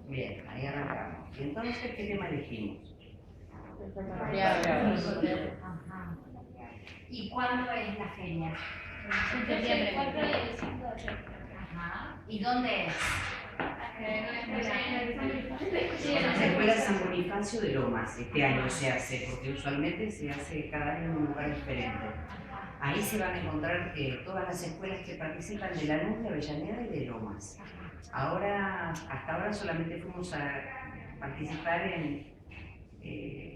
Bien, ahí arrancamos. Entonces, ¿qué tema elegimos? Ajá. ¿Y cuándo es la feria? El 4 y el 5 de septiembre. Ajá. ¿Y dónde es? En las escuelas San Bonifacio de Lomas. Este año se hace, porque usualmente se hace cada año en un lugar diferente. Ahí se van a encontrar todas las escuelas que participan de Lanús, de Avellaneda y de Lomas. Hasta ahora solamente fuimos a participar en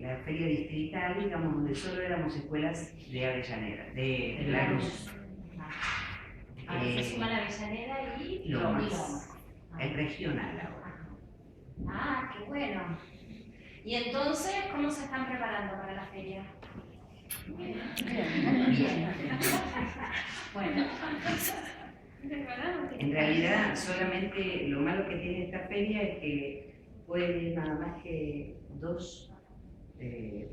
la feria distrital, digamos, donde solo éramos escuelas de Avellaneda, de Lanús. Ahora se suman Avellaneda y Lomas. El regional ahora. Ah, qué bueno. ¿Y entonces cómo se están preparando para la feria? Bien. Bueno. En realidad, solamente lo malo que tiene esta feria es que pueden ir nada más que 2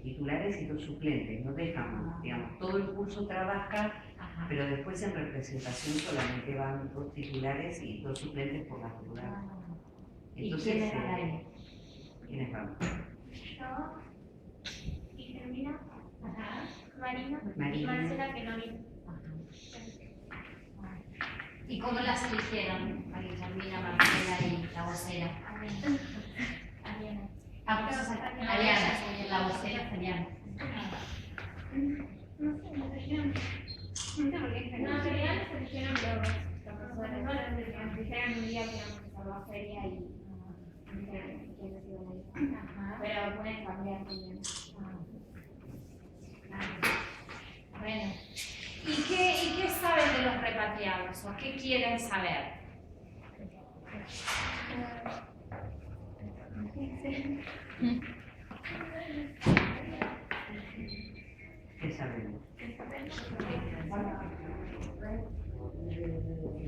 titulares y 2 suplentes. No dejan, digamos, todo el curso trabaja, pero después en representación solamente van 2 titulares y 2 suplentes por la facultad. Entonces, ¿Y quiénes van ahí? ¿Quiénes van? Yo, Guillermina, Marina y Marcela, que no vino. ¿Y cómo las eligieron? A Guillermina, Marcela y la vocera. Ariana. Ariana, la vocera Ariana. No sé, me eligieron. No sé por qué. No, en realidad nos eligieron los profesores. No los eligieron. Nos dijeron un día que íbamos a hacer la feria y dijeron quiénes iban a ir. Pero pueden cambiar también. Bueno. ¿Y qué saben de los repatriados o qué quieren saber? ¿Qué sabemos?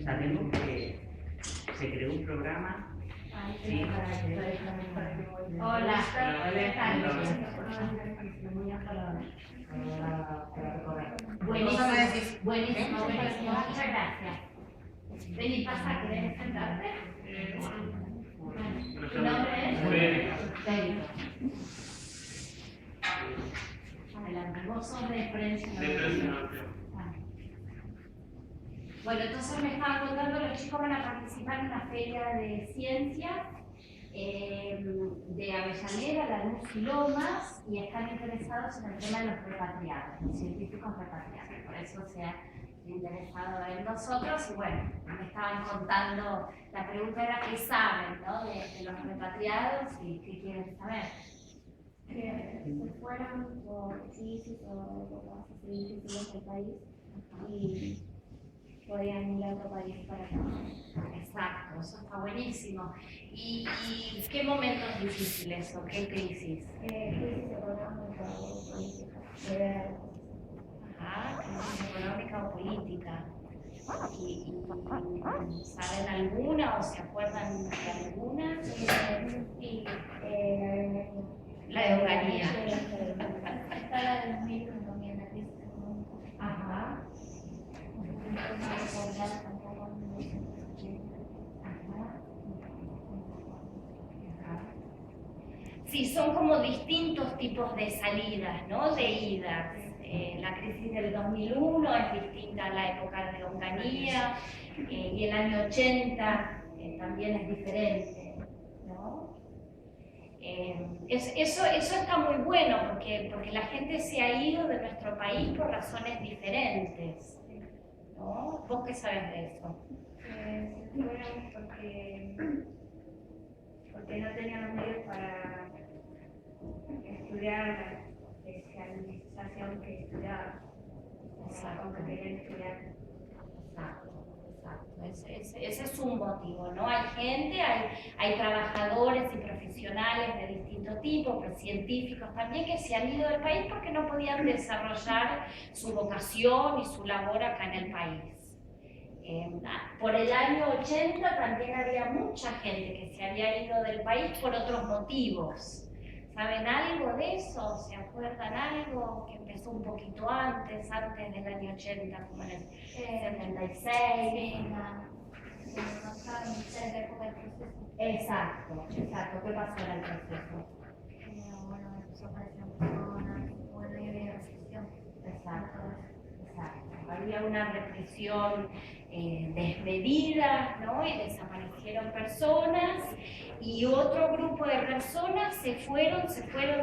Sabemos que se creó un programa. Sí. Hola. Buenísimo. Muchas gracias. Vení, pasa, ¿querés sentarte? ¿Tu nombre es? Federico. Adelante, vos sos de Prensa. Bueno, entonces me estaban contando, los chicos van a participar en una feria de ciencias de Avellaneda, Lanús y Lomas, y están interesados en el tema de los repatriados, los científicos repatriados. Por eso se ha interesado en nosotros y bueno, me estaban contando, la pregunta era qué saben, ¿no? de los repatriados y qué quieren saber. Que se fueron por crisis o por cosas difíciles del país y podían ir a otro país para acá. Exacto, eso está buenísimo. ¿Y qué momentos difíciles o qué crisis? Crisis económica o política. Crisis económica o política. ¿Y saben alguna o se acuerdan de alguna? Sí, la de Euganía. Está la de 2001 también, la crisis económica. Ajá. Sí, son como distintos tipos de salidas, ¿no? De idas. La crisis del 2001 es distinta a la época de Onganía y el año 80 también es diferente, ¿no? Eso está muy bueno porque la gente se ha ido de nuestro país por razones diferentes, ¿no? ¿Vos qué sabes de eso? Se fueron porque no tenían los medios para estudiar la especialización que estudiaban. Exacto. Que querían estudiar. Exacto. Ese es un motivo, ¿no? Hay gente, hay trabajadores y profesionales de distinto tipo, pues científicos también, que se han ido del país porque no podían desarrollar su vocación y su labor acá en el país. Por el año 80 también había mucha gente que se había ido del país por otros motivos. ¿Saben algo de eso? ¿Se acuerdan algo que empezó un poquito antes del año 80, como en el 76? Sí, se me pasaron ustedes de época del proceso. Exacto, exacto. ¿Qué pasó en el proceso? Bueno, empezó a aparecer personas, bueno, y había restricción. Exacto, exacto. Había una represión desmedida, ¿no? Y desaparecieron personas y otro grupo de personas se fueron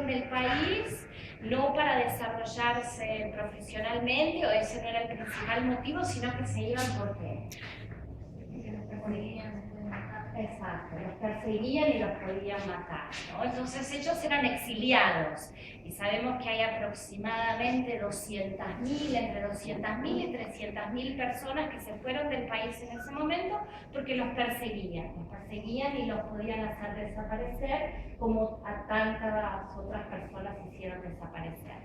del país, no para desarrollarse profesionalmente, o ese no era el principal motivo, sino que se iban por qué. Que los perseguían, se pueden matar. Exacto, los perseguían y los podían matar, ¿no? Entonces ellos eran exiliados y sabemos que hay aproximadamente 200.000, entre 200.000 y 300.000 personas que se fueron del país en ese momento porque los perseguían y los podían hacer desaparecer como a tantas otras personas hicieron desaparecer,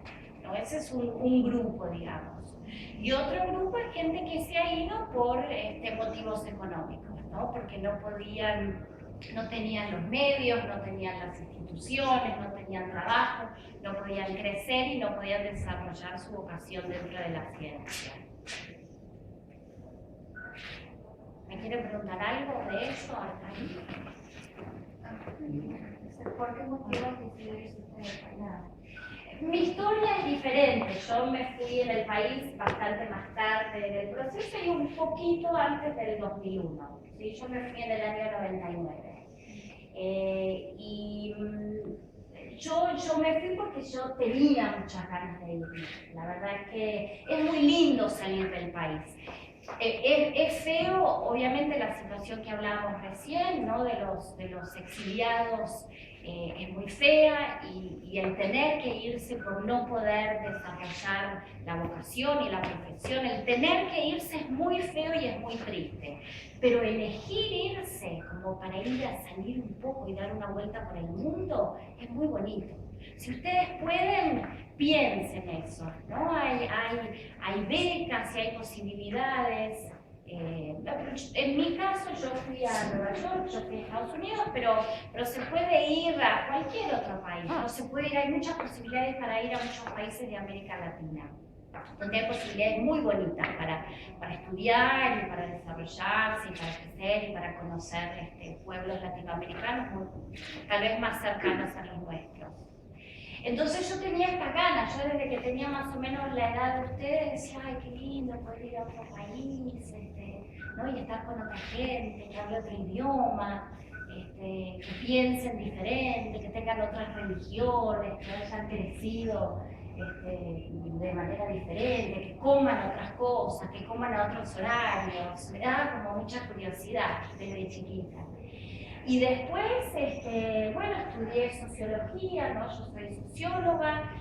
¿no? Ese es un grupo, digamos. Y otro grupo es gente que se ha ido por motivos económicos, ¿no? Porque no tenían los medios, no tenían las instituciones, no tenían trabajo, no podían crecer y no podían desarrollar su vocación dentro de la ciencia. ¿Me quieren preguntar algo de eso? ¿Por qué motivo decidió irse usted de Canadá? Mi historia es diferente. Yo me fui en el país bastante más tarde en el proceso y un poquito antes del 2001. ¿Sí? Yo me fui en el año 99. Yo me fui porque yo tenía muchas ganas de irme. La verdad es que es muy lindo salir del país. Es feo, obviamente, la situación que hablábamos recién, ¿no? de los exiliados, es muy fea y el tener que irse por no poder desarrollar la vocación y la profesión, el tener que irse es muy feo y es muy triste. Pero elegir irse como para ir a salir un poco y dar una vuelta por el mundo es muy bonito. Si ustedes pueden, piensen eso, ¿no? Hay becas y hay posibilidades. En mi caso yo fui a Nueva York, yo fui a Estados Unidos, pero se puede ir a cualquier otro país, ¿no? Se puede ir, hay muchas posibilidades para ir a muchos países de América Latina, donde hay posibilidades muy bonitas para estudiar y para desarrollarse y para crecer y para conocer pueblos latinoamericanos tal vez más cercanos a los nuestros. Entonces yo tenía estas ganas, yo desde que tenía más o menos la edad de ustedes decía, ay, qué lindo poder ir a otro país, ¿no? Y estar con otra gente, que hable otro idioma, que piensen diferente, que tengan otras religiones, que hayan crecido de manera diferente, que coman otras cosas, que coman a otros horarios. Me daba como mucha curiosidad desde chiquita. Y después, estudié sociología, ¿no? Yo soy socióloga,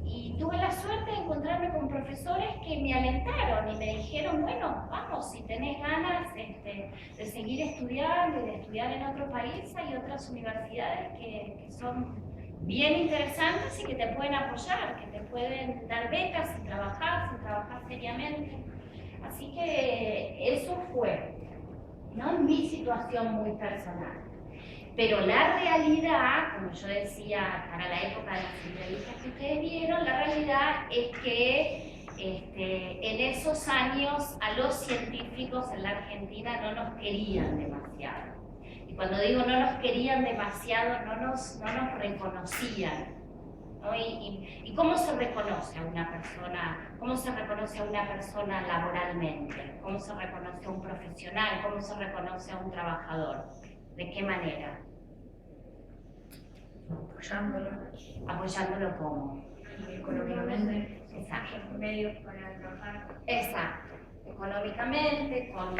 y tuve la suerte de encontrarme con profesores que me alentaron y me dijeron, bueno, vamos, si tenés ganas de seguir estudiando y de estudiar en otro país, hay otras universidades que son bien interesantes y que te pueden apoyar, que te pueden dar becas y trabajar seriamente. Así que eso fue, ¿no? Mi situación muy personal. Pero la realidad, como yo decía para la época de las entrevistas que ustedes vieron, la realidad es que en esos años a los científicos en la Argentina no nos querían demasiado. Y cuando digo no nos querían demasiado, no nos reconocían, ¿no? ¿Y cómo se reconoce a una persona? ¿Cómo se reconoce a una persona laboralmente? ¿Cómo se reconoce a un profesional? ¿Cómo se reconoce a un trabajador? ¿De qué manera? Apoyándolo. ¿Apoyándolo cómo? Económicamente. Exacto. Medios para trabajar. Exacto. Económicamente, con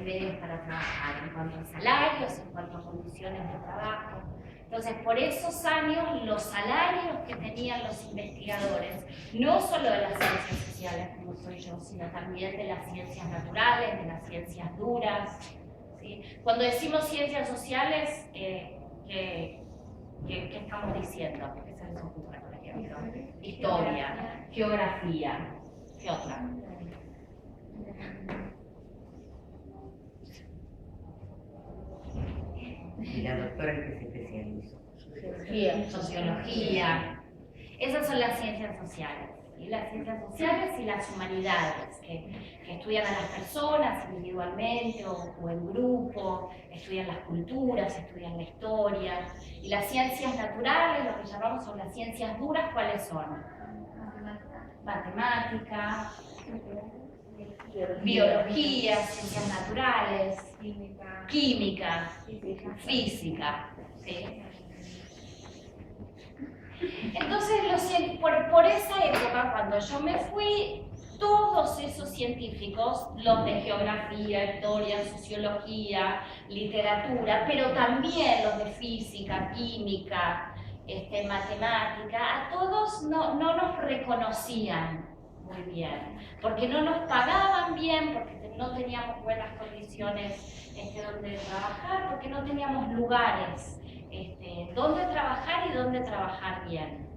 medios para trabajar, en cuanto a salarios, en cuanto a condiciones de trabajo. Entonces, por esos años, los salarios que tenían los investigadores, no solo de las ciencias sociales, como soy yo, sino también de las ciencias naturales, de las ciencias duras, ¿sí? Cuando decimos ciencias sociales, ¿qué estamos diciendo? ¿Qué se les ocurre, por ejemplo? Historia, geografía, ¿qué otra? Y la doctora en que se especializó. Sociología. Esas son las ciencias sociales. ¿sí? Las ciencias sociales y las humanidades, que estudian a las personas individualmente o en grupo, estudian las culturas, estudian la historia. Y las ciencias naturales, lo que llamamos son las ciencias duras, ¿cuáles son? Matemática, biología, ciencias naturales, química, física. ¿Sí? Entonces, por esa época, cuando yo me fui, todos esos científicos, los de geografía, historia, sociología, literatura, pero también los de física, química, matemática, a todos no nos reconocían muy bien, porque no nos pagaban bien, porque no teníamos buenas condiciones donde trabajar, porque no teníamos lugares donde trabajar y donde trabajar bien.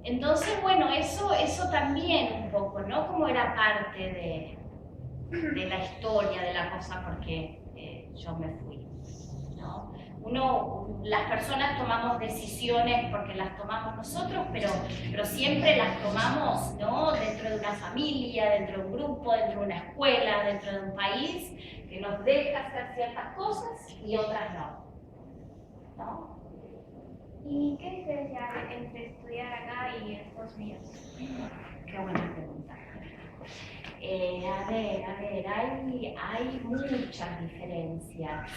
Entonces, bueno, eso también un poco, ¿no? Como era parte de la historia de la cosa porque yo me fui, ¿no? Las personas tomamos decisiones porque las tomamos nosotros, pero siempre las tomamos, ¿no? Dentro de una familia, dentro de un grupo, dentro de una escuela, dentro de un país, que nos deja hacer ciertas cosas y otras ¿no? ¿Y qué diferencia hay entre estudiar acá y en Estados Unidos? Qué buena pregunta. A ver, hay muchas diferencias.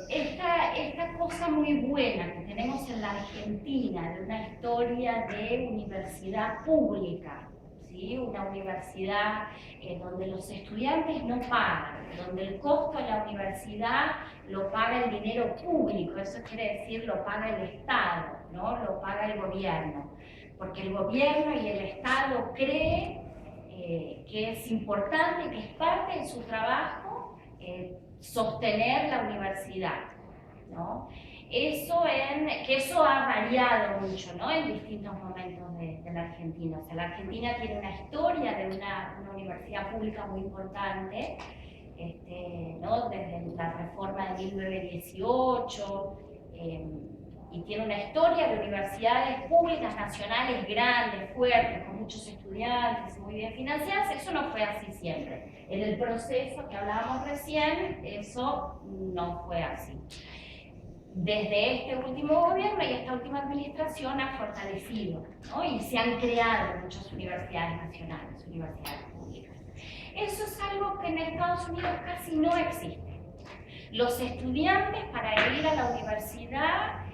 Esta cosa muy buena que tenemos en la Argentina de una historia de universidad pública, ¿sí? Una universidad donde los estudiantes no pagan, donde el costo de la universidad lo paga el dinero público, eso quiere decir lo paga el Estado, ¿no? Lo paga el gobierno, porque el gobierno y el Estado cree que es importante, que es parte de su trabajo sostener la universidad, ¿no? Eso ha variado mucho, ¿no? En distintos momentos de la Argentina. O sea, la Argentina tiene una historia de una universidad pública muy importante, ¿no? Desde la reforma de 1918, y tiene una historia de universidades públicas nacionales grandes, fuertes, con muchos estudiantes, muy bien financiadas. Eso no fue así siempre. En el proceso que hablábamos recién, eso no fue así. Desde este último gobierno y esta última administración ha fortalecido, ¿no? Y se han creado muchas universidades nacionales, universidades públicas. Eso es algo que en Estados Unidos casi no existe. Los estudiantes para ir a la universidad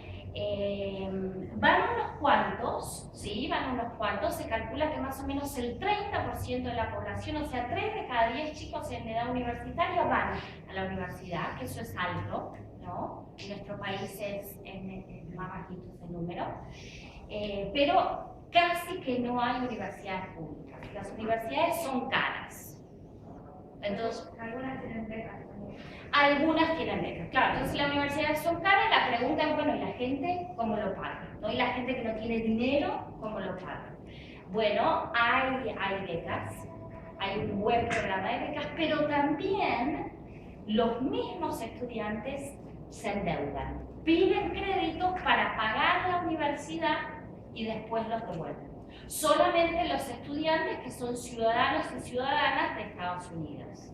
van unos cuantos, ¿sí? Van unos cuantos, se calcula que más o menos el 30% de la población, o sea, 3 de cada 10 chicos en edad universitaria van a la universidad, que eso es alto, ¿no? En nuestro país es más bajito ese número, pero casi que no hay universidades públicas. Las universidades son caras. Entonces, Algunas tienen becas también. algunas tienen becas, claro. Entonces las universidades son caras, la pregunta es, bueno, ¿y la gente cómo lo paga? ¿No? Y la gente que no tiene dinero, ¿cómo lo paga? Bueno, hay becas, hay un buen programa de becas, pero también los mismos estudiantes se endeudan, piden créditos para pagar la universidad y después los devuelven. Solamente los estudiantes que son ciudadanos y ciudadanas de Estados Unidos.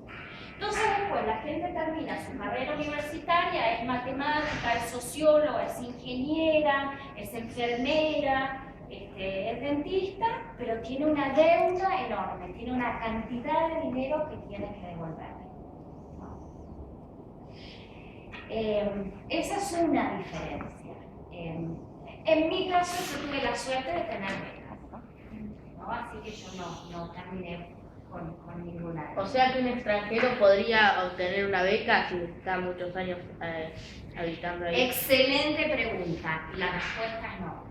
Entonces después la gente termina su carrera universitaria, es matemática, es socióloga, es ingeniera, es enfermera, es dentista, pero tiene una deuda enorme, tiene una cantidad de dinero que tiene que devolver. Esa es una diferencia. En mi caso yo tuve la suerte de tener becas, ¿no? Así que yo no terminé con ninguna. O sea que un extranjero podría obtener una beca si está muchos años habitando ahí. Excelente pregunta. La respuesta es no.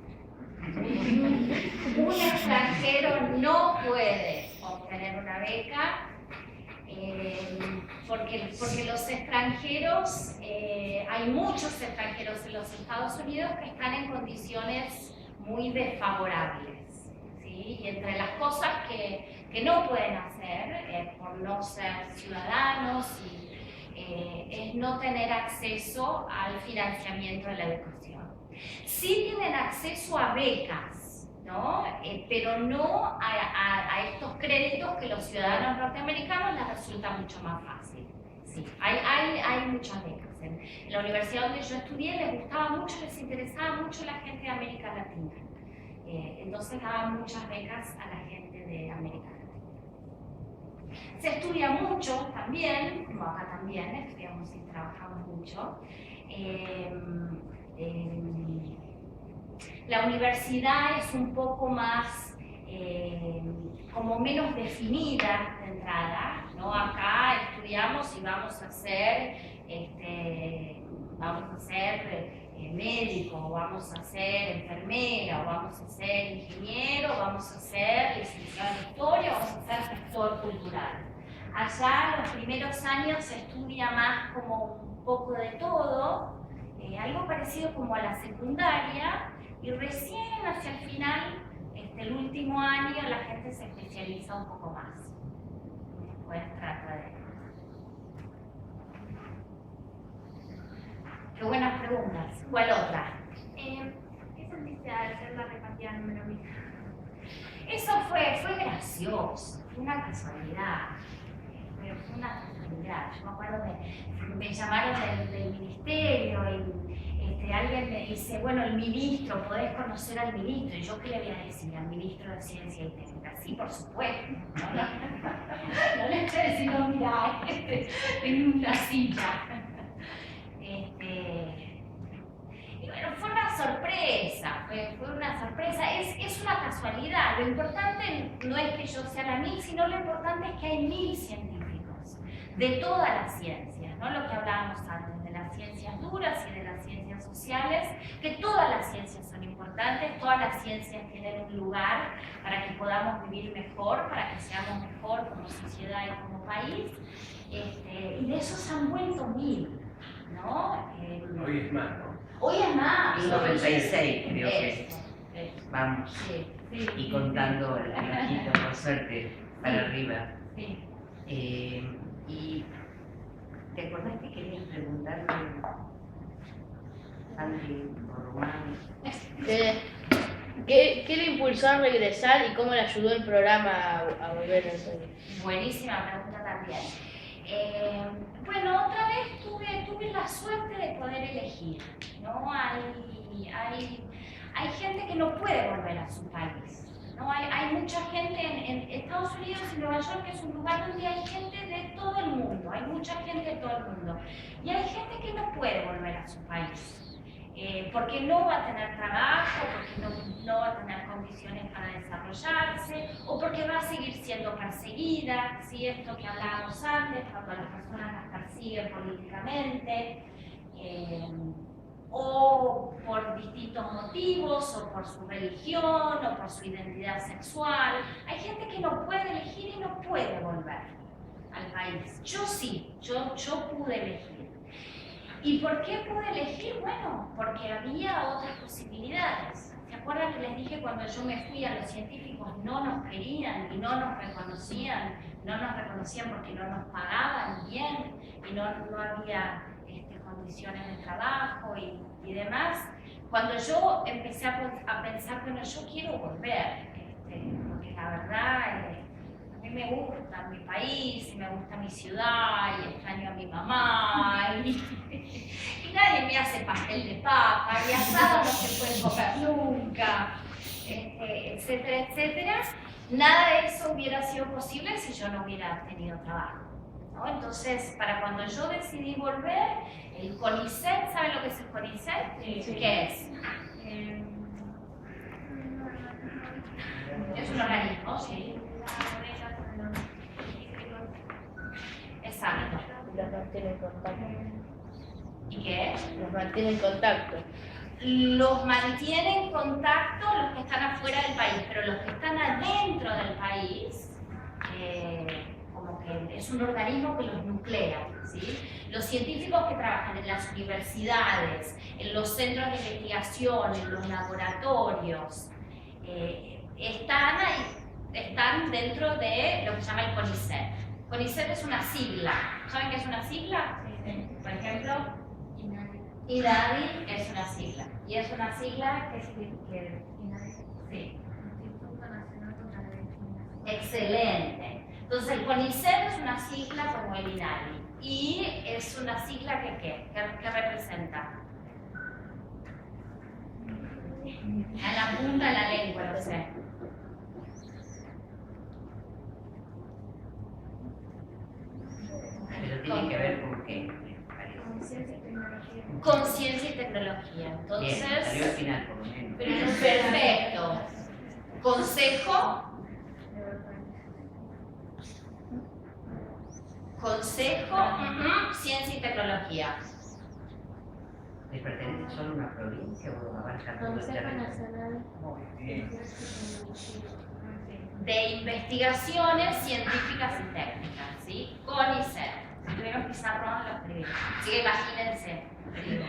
Un extranjero no puede obtener una beca porque los extranjeros, hay muchos extranjeros en los Estados Unidos que están en condiciones muy desfavorables, ¿sí? Y entre las cosas que no pueden hacer por no ser ciudadanos es no tener acceso al financiamiento de la educación. Sí tienen acceso a becas, ¿no? Pero no a estos créditos que los ciudadanos norteamericanos les resulta mucho más fácil. Sí, hay muchas becas. En la universidad donde yo estudié les gustaba mucho, les interesaba mucho la gente de América Latina. Entonces daban muchas becas a la gente de América Latina. Se estudia mucho también, como acá también, estudiamos y trabajamos mucho. La universidad es un poco más, como menos definida de entrada, ¿no? Acá estudiamos y vamos a ser médico, o vamos a ser enfermera, o vamos a ser ingeniero, o vamos a ser licenciado en historia, o vamos a ser gestor cultural. Allá los primeros años se estudia más como un poco de todo, algo parecido como a la secundaria, y recién hacia el final, el último año, la gente se especializa un poco más. Después trata de... Qué buenas preguntas. ¿Cuál otra? ¿Qué sentiste al hacer la repartida número 1000? Eso fue gracioso, fue una casualidad. Pero fue una casualidad. Yo me acuerdo que me llamaron del ministerio y alguien me dice, bueno, el ministro, ¿podés conocer al ministro? Y yo, ¿qué le voy a decir? Al ministro de Ciencia y Técnica. Sí, por supuesto. No le estoy diciendo, mira, tengo una silla. Y bueno, fue una sorpresa, fue una sorpresa, es una casualidad. Lo importante no es que yo sea la 1000, sino lo importante es que hay 1000 científicos de todas las ciencias, ¿no? Lo que hablábamos antes, de las ciencias duras y de las ciencias sociales, que todas las ciencias son importantes, todas las ciencias tienen un lugar para que podamos vivir mejor, para que seamos mejor como sociedad y como país, y de eso se han vuelto 1000. ¿No? Hoy es más, ¿no? Hoy es más. 96 creo que Eso. vamos. Sí. Y contando el relojito, por suerte, para arriba. Sí. ¿Y te acordás que querías preguntarle a Andy o Román? ¿Qué le impulsó a regresar y cómo le ayudó el programa a volver al país? Buenísima pregunta también. Bueno, otra vez tuve la suerte de poder elegir, ¿no? Hay gente que no puede volver a su país, ¿no? Hay mucha gente en Estados Unidos y Nueva York, que es un lugar donde hay gente de todo el mundo, hay mucha gente de todo el mundo, y hay gente que no puede volver a su país. Porque no va a tener trabajo, porque no va a tener condiciones para desarrollarse, o porque va a seguir siendo perseguida, ¿sí? Esto que hablábamos antes, cuando las personas las persiguen políticamente, o por distintos motivos, o por su religión, o por su identidad sexual. Hay gente que no puede elegir y no puede volver al país. Yo sí, yo pude elegir. ¿Y por qué pude elegir? Bueno, porque había otras posibilidades. ¿Se acuerdan que les dije cuando yo me fui a los científicos no nos querían y no nos reconocían? No nos reconocían porque no nos pagaban bien y no había condiciones de trabajo y demás. Cuando yo empecé a pensar, bueno, yo quiero volver, porque la verdad... A mí me gusta mi país, y me gusta mi ciudad, y extraño a mi mamá, y nadie me hace pastel de papa, y asado no se puede comer nunca, etcétera, etcétera. Nada de eso hubiera sido posible si yo no hubiera tenido trabajo, ¿no? Entonces, para cuando yo decidí volver, el CONICET, ¿saben lo que es el CONICET? Sí. ¿Qué es? Es un organismo, sí. Exacto. Los mantiene en contacto. ¿Y qué? Los mantiene en contacto. Los mantiene en contacto los que están afuera del país, pero los que están adentro del país, como que es un organismo que los nuclea, ¿sí? Los científicos que trabajan en las universidades, en los centros de investigación, en los laboratorios, están dentro de lo que se llama el CONICET. CONICET es una sigla. ¿Saben qué es una sigla? Sí. Por ejemplo, INADI. INADI es una sigla. Y es una sigla que INADI. sí. Instituto Nacional contra la Discriminación. Excelente. Entonces el CONICET es una sigla como el INADI. Y es una sigla que ¿qué? ¿Qué representa? A la punta de la lengua, lo sé. Pero tiene que ver con qué, me parece. Con ciencia y tecnología. Con ciencia y tecnología. Bien, Entonces, salió al final por lo menos. perfecto. Consejo. Consejo, ciencia y tecnología. ¿Le pertenece solo a una provincia o abarca todo el Consejo territorio? Nacional Muy bien. de Ciencia y Tecnología. De investigaciones científicas y técnicas, ¿sí? CONICET. Si tuvieron pizarrón, lo escribí. Así que imagínense, escribo.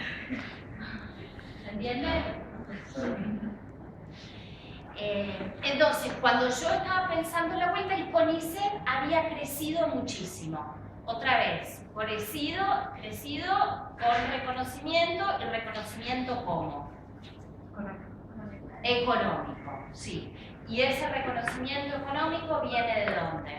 ¿Se entiende? Entonces, cuando yo estaba pensando en la vuelta, el CONICET había crecido muchísimo. Otra vez, crecido con reconocimiento y reconocimiento ¿cómo? Económico, sí. Y ese reconocimiento económico viene de dónde?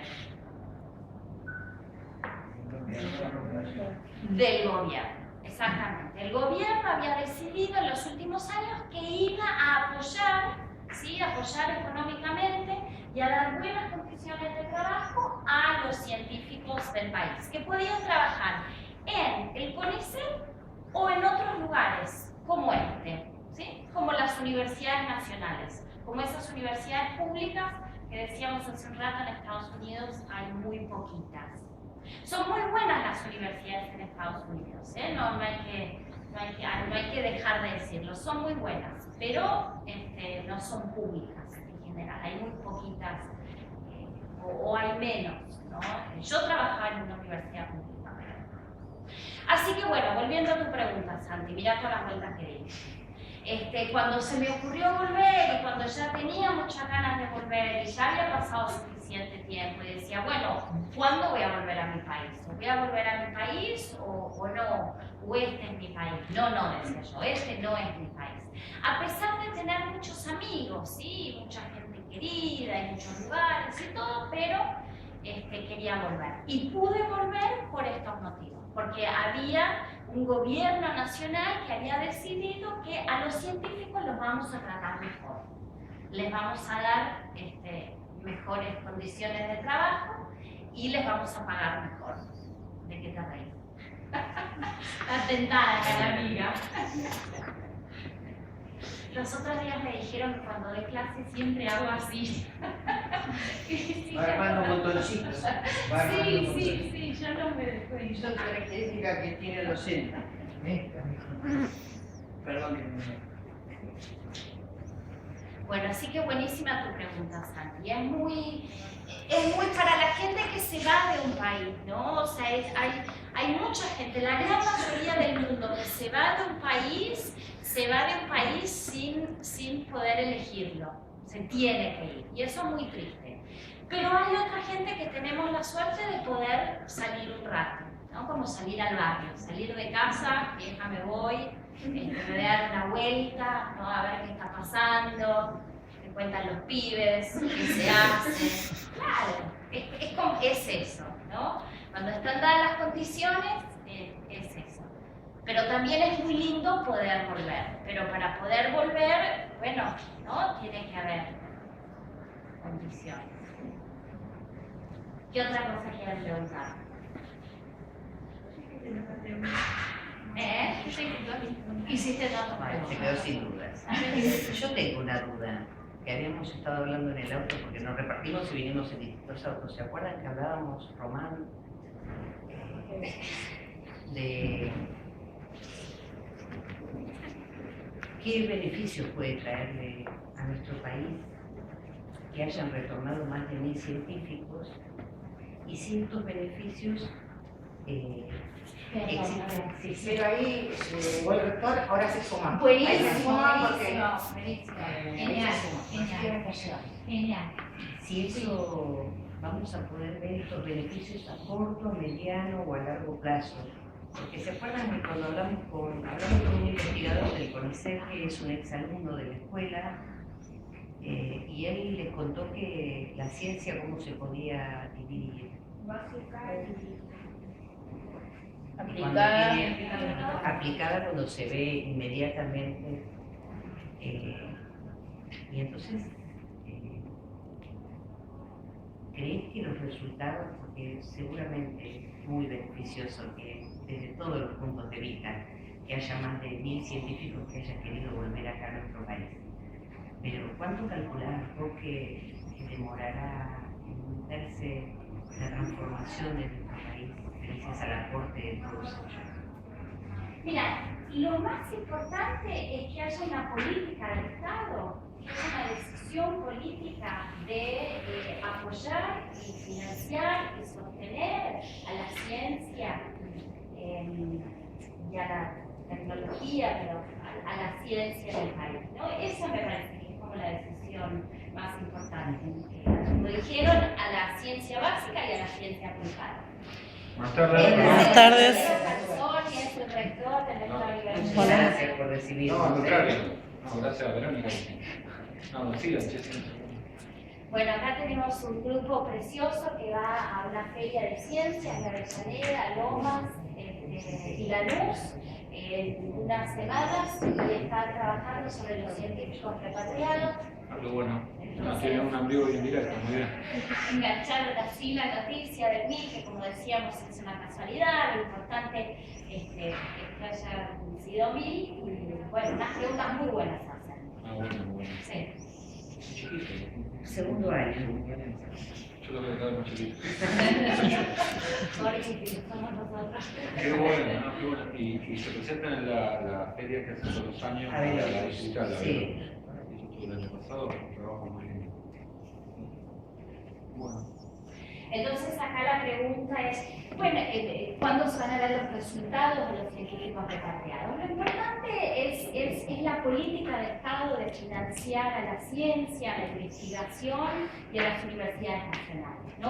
Del gobierno, exactamente. El gobierno había decidido en los últimos años que iba a apoyar, ¿sí? Apoyar económicamente y a dar buenas condiciones de trabajo a los científicos del país, que podían trabajar en el CONICET o en otros lugares, como este, ¿sí? Como las universidades nacionales, como esas universidades públicas que decíamos hace un rato en Estados Unidos hay muy poquitas. Son muy buenas las universidades en Estados Unidos, ¿eh? No hay que dejar de decirlo, son muy buenas, pero no son públicas en general, hay muy poquitas o hay menos, ¿no? Yo trabajaba en una universidad pública. Así que bueno, volviendo a tu pregunta, Santi, mira todas las vueltas que di. Cuando se me ocurrió volver y cuando ya tenía muchas ganas de volver y ya había pasado suficiente tiempo y decía, bueno, ¿cuándo voy a volver a mi país? ¿O voy a volver a mi país o no? ¿O este es mi país? No, decía yo, este no es mi país. A pesar de tener muchos amigos, ¿sí? Mucha gente querida en muchos lugares y todo, pero quería volver. Y pude volver por estos motivos, porque había un gobierno nacional que había decidido que a los científicos los vamos a tratar mejor. Les vamos a dar mejores condiciones de trabajo y les vamos a pagar mejor. ¿De qué te reís? Atentada acá la amiga. Los otros días me dijeron que cuando doy clase siempre hago así. Va armando montoncitos. Va armando montoncitos. Sí, yo no me doy Son características que tiene el docente. Perdón que me... Bueno, así que buenísima tu pregunta, Santi. Es muy para la gente que se va de un país, ¿no? O sea, hay mucha gente, la gran mayoría del mundo que se va de un país sin poder elegirlo. Se tiene que ir. Y eso es muy triste. Pero hay otra gente que tenemos la suerte de poder salir un rato, ¿no? Como salir al barrio, salir de casa, vieja me voy, me voy a dar una vuelta, ¿no? A ver qué está pasando, qué cuentan los pibes, qué se hace. Claro, es eso, ¿no? Cuando están dadas las condiciones, es eso. Pero también es muy lindo poder volver. Pero para poder volver, bueno, ¿no? Tiene que haber condiciones. ¿Qué otra cosa quieren preguntar? Hiciste tanto. Vale, se quedó sin dudas. Yo tengo una duda que habíamos estado hablando en el auto porque nos repartimos y vinimos en distintos autos. ¿Se acuerdan que hablábamos, Román, de qué beneficios puede traerle a nuestro país que hayan retornado más de 1000 científicos y ciertos beneficios existen? Pero ahí llegó el rector, ahora se suma. Buenísimo, Ahí se suma porque buenísimo. Genial, ahí se suma. genial. Genial. Genial. Si eso vamos a poder ver estos beneficios a corto, mediano o a largo plazo. Porque se acuerdan que cuando hablamos con un investigador del CONICET, que es un exalumno de la escuela, y él les contó que la ciencia cómo se podía dividir. Básica y Aplicada cuando se ve inmediatamente. Y entonces, ¿crees que los resultados, porque seguramente es muy beneficioso que desde todos los puntos de vista, que haya más de 1000 científicos que hayan querido volver acá a nuestro país? Pero ¿cuánto calculás vos que demorará en verse la transformación de nuestro país gracias al aporte de todos ellos? Mira, lo más importante es que haya una política del Estado, que haya una decisión política de apoyar y financiar y sostener a la ciencia y a la tecnología, pero a la ciencia del país, ¿no? Esa me parece que es como la decisión más importante. Como dijeron, a la ciencia básica y a la ciencia aplicada. Buenas tardes. Buenas tardes. Es el rector de nuestra universidad. Gracias por recibirnos. No, al contrario. No, gracias a Verónica. No, sigan, Bueno, acá tenemos un grupo precioso que va a una feria de ciencias de Avellaneda, Lomas y Lanús en unas semanas y está trabajando sobre los científicos repatriados. Algo bueno. Tienen un amigo bien directo, muy bien. Engancharon así la noticia del MIC, que como decíamos es una casualidad, lo importante es que hayan sido 1000 y bueno, unas preguntas muy buenas hacen. Ah, bueno, bueno. Sí. Chiquito. Segundo año. Yo lo veo cada vez más chiquito. Porque somos nosotros. Qué bueno, ¿no? Qué bueno. Y se presentan en la feria que hace todos los años, la digital, la Sí. Yo estuve el año pasado, un trabajo muy lindo. Bueno. Entonces acá la pregunta es, bueno, ¿cuándo se van a ver los resultados de los científicos repatriados? Lo importante es la política de Estado de financiar a la ciencia, a la investigación y a las universidades nacionales, ¿no?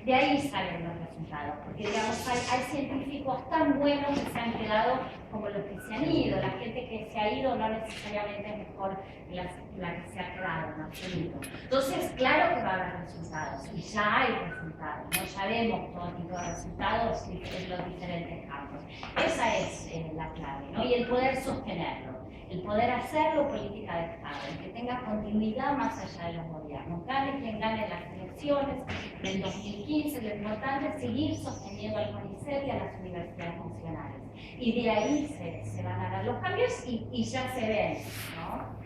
De ahí salen los resultados, porque digamos, hay científicos tan buenos que se han quedado como los que se han ido. La gente que se ha ido no necesariamente es mejor que la que se ha quedado, en absoluto. Entonces, claro que va a haber resultados, y ya hay resultados, ¿no? Ya vemos todo tipo de resultados en los diferentes campos. Esa es la clave, ¿no? Y el poder sostenerlo, el poder hacerlo política de Estado, el que tenga continuidad más allá de los gobiernos. Gane quien gane las elecciones del 2015, lo importante es seguir sosteniendo al CONICET y a las universidades nacionales. Y de ahí se van a dar los cambios y ya se ven, ¿no?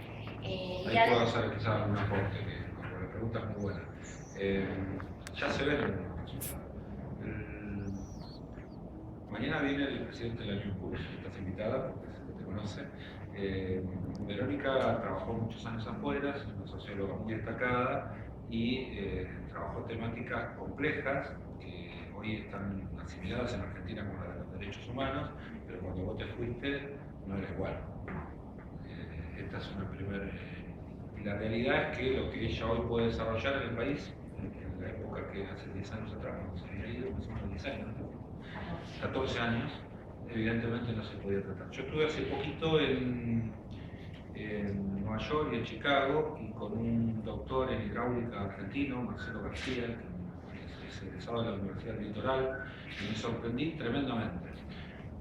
Ahí puedo hacer quizás un aporte, que la pregunta es muy buena. Ya se ven los resultados. Mañana viene el presidente de la New Push, estás invitada porque te conoce. Verónica trabajó muchos años afuera, es una socióloga muy destacada y trabajó temáticas complejas que hoy están asimiladas en Argentina como la de los derechos humanos, pero cuando vos te fuiste no era igual. Esta es una primera. Y la realidad es que lo que ella hoy puede desarrollar en el país, en la época que hace 10 años atrás, cuando se había ido, más o menos 10 años, 14 años, evidentemente no se podía tratar. Yo estuve hace poquito en Nueva York y en Chicago, y con un doctor en hidráulica argentino, Marcelo García, que es egresado de la Universidad del Litoral, y me sorprendí tremendamente,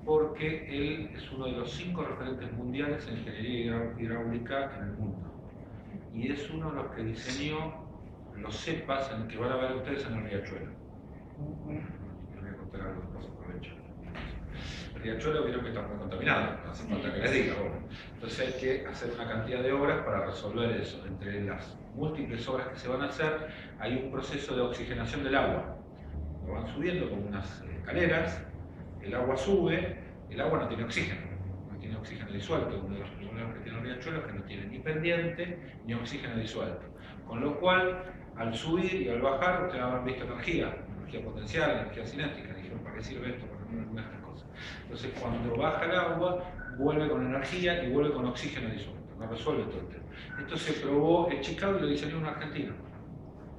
porque él es uno de los 5 referentes mundiales en ingeniería hidráulica en el mundo. Y es uno de los que diseñó los cepas en que van a ver ustedes en el riachuelo. Les voy a contar algo después, aprovecho. El riachuelo vieron que está muy contaminado, no hace falta que les diga. Bueno, entonces hay que hacer una cantidad de obras para resolver eso. Entre las múltiples obras que se van a hacer, hay un proceso de oxigenación del agua. Lo van subiendo como unas escaleras, el agua sube, el agua no tiene oxígeno disuelto. Uno de los problemas que tiene el riachuelo es que no tiene ni pendiente ni oxígeno disuelto. Con lo cual, al subir y al bajar, ustedes habrán visto energía potencial, energía cinética. Dijeron, ¿para qué sirve esto? Para no estas cosas. Entonces, cuando baja el agua, vuelve con energía y vuelve con oxígeno disuelto. No resuelve todo el tema. Esto se probó en Chicago y lo diseñó un argentino.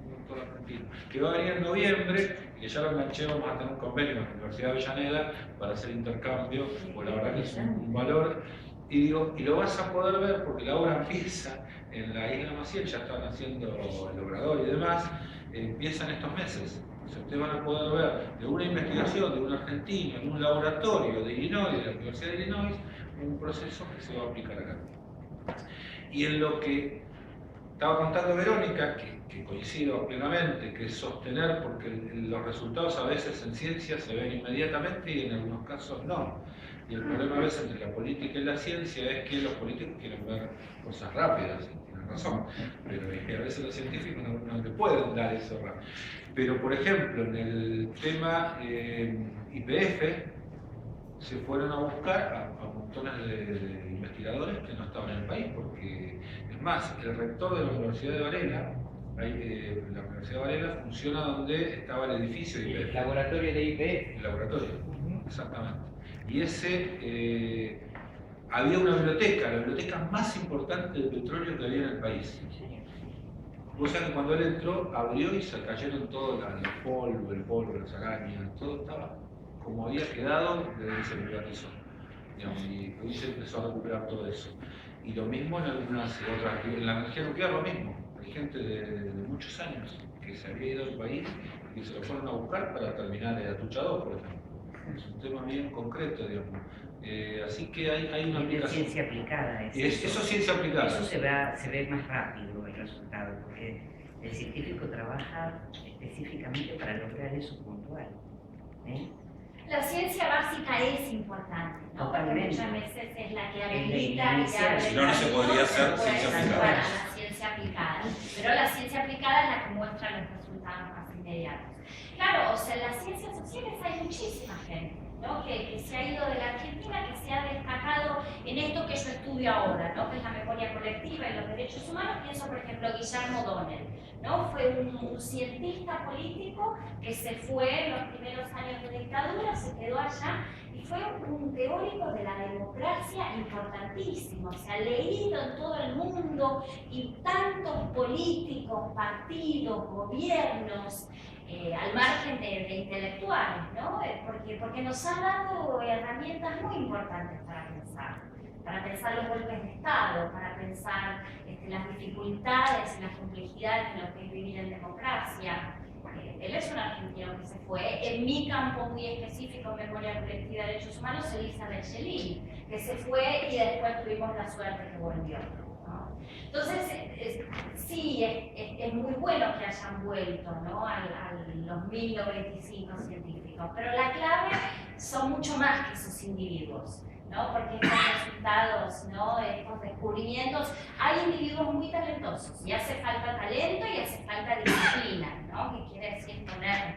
Un doctor argentino. argentino, que va a venir en noviembre, que ya lo enganché, vamos a tener un convenio con la Universidad de Avellaneda para hacer intercambio, porque la verdad que es un valor. Y digo, y lo vas a poder ver porque la obra empieza en la isla Maciel, ya están haciendo el obrador y demás, empiezan estos meses. Ustedes van a poder ver de una investigación de un argentino en un laboratorio de Illinois, de la Universidad de Illinois, un proceso que se va a aplicar acá. Y en lo que estaba contando Verónica, que coincido plenamente, que es sostener, porque los resultados a veces en ciencia se ven inmediatamente y en algunos casos no. Y el problema a veces entre la política y la ciencia es que los políticos quieren ver cosas rápidas, y tienen razón, pero es que a veces los científicos no le pueden dar eso rápido. Pero por ejemplo, en el tema YPF, se fueron a buscar a montones de investigadores que no estaban en el país, porque es más, el rector de la Universidad de Varela, la Universidad de Varela funciona donde estaba el edificio de YPF. El laboratorio de IPF. El laboratorio, exactamente. Y ese, había una biblioteca, la biblioteca más importante de petróleo que había en el país. Vos sabés que cuando él entró, abrió y se cayeron todo el polvo, las arañas, todo estaba como había quedado desde que se privatizó. Y hoy se empezó a recuperar todo eso. Y lo mismo en algunas otras, en la energía nuclear lo mismo. Hay gente de muchos años que se había ido del país y que se lo fueron a buscar para terminar el Atucha 2, por ejemplo. Es un tema bien concreto, digamos. Así que hay una Es aplicación. ciencia aplicada. Eso es ciencia aplicada. Eso se ve más rápido el resultado, porque el científico trabaja específicamente para lograr eso puntual. La ciencia básica es importante, ¿no? Porque Totalmente. muchas veces es la que Es habilita la y inicial. abre Si no, no se caminos, podría hacer se puede ciencia ayudar aplicada. a la ciencia aplicada. Pero la ciencia aplicada es la que muestra los resultados más inmediatos. Claro, o sea, en las ciencias sociales hay muchísima gente, ¿no? que se ha ido de la Argentina, que se ha destacado en esto que yo estudio ahora, ¿no? Que es la memoria colectiva y los derechos humanos. Pienso, por ejemplo, Guillermo Donel, ¿no? Fue un cientista político que se fue en los primeros años de dictadura, se quedó allá y fue un teórico de la democracia importantísimo, se ha leído en todo el mundo y tantos políticos, partidos, gobiernos, al margen de intelectuales, ¿no? Porque nos ha dado herramientas muy importantes para pensar los golpes de Estado, para pensar las dificultades y las complejidades de lo que es vivir en democracia. Él es un argentino que se fue. En mi campo muy específico, memoria colectiva de derechos humanos, Elizabeth Schelin, que se fue y después tuvimos la suerte que volvió, ¿no? Entonces, sí, es muy bueno que hayan vuelto, ¿no? a los 1095 científicos, pero la clave son mucho más que esos individuos, ¿no? Porque estos resultados, ¿no? Estos descubrimientos, hay individuos muy talentosos y hace falta talento y hace falta disciplina, ¿no? Que quiere decir poner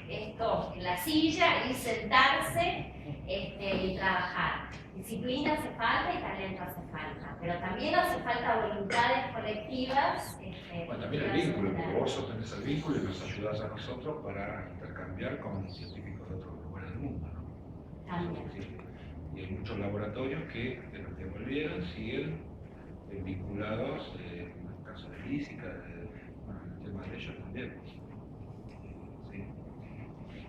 esto en la silla y sentarse y trabajar. Disciplina hace falta y talento hace falta, pero también hace falta voluntades colectivas. Bueno, también el vínculo, porque vos sostenés el vínculo y nos ayudás a nosotros para intercambiar con científicos de otros lugares del mundo, ¿no? También. Sí. Y hay muchos laboratorios que, de los que volvieron, siguen vinculados, en el caso de física, bueno, el tema de ellos también. Sí.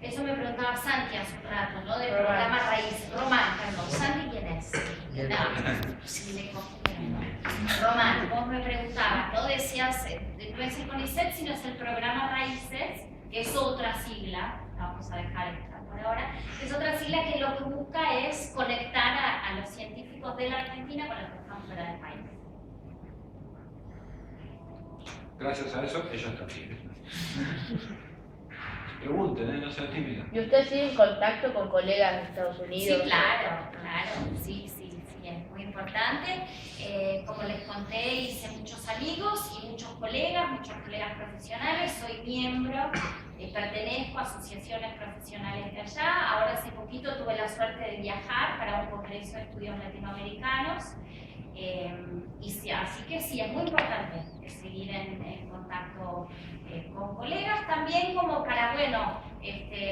Eso me preguntaba Santi hace un rato, ¿no? Del programa Raíces. Román, perdón. ¿Santi quién es? No, sí, me confundí. Román, vos me preguntabas, ¿no? Decías, no es el CONICET, sino es el programa Raíces, que es otra sigla, vamos a dejar esta por ahora, es otra sigla que lo que busca es conectar a los científicos de la Argentina con los que están fuera del país. Gracias a eso, ellos también. Pregunten, no sean tímidos. ¿Y usted sigue en contacto con colegas de Estados Unidos? Sí, claro, sí, es muy importante. Como les conté, hice muchos amigos y muchos colegas profesionales. Soy miembro, pertenezco a asociaciones profesionales de allá. Ahora hace poquito tuve la suerte de viajar para un congreso de estudios latinoamericanos. Así que sí, es muy importante seguir en contacto con colegas, también como para, bueno,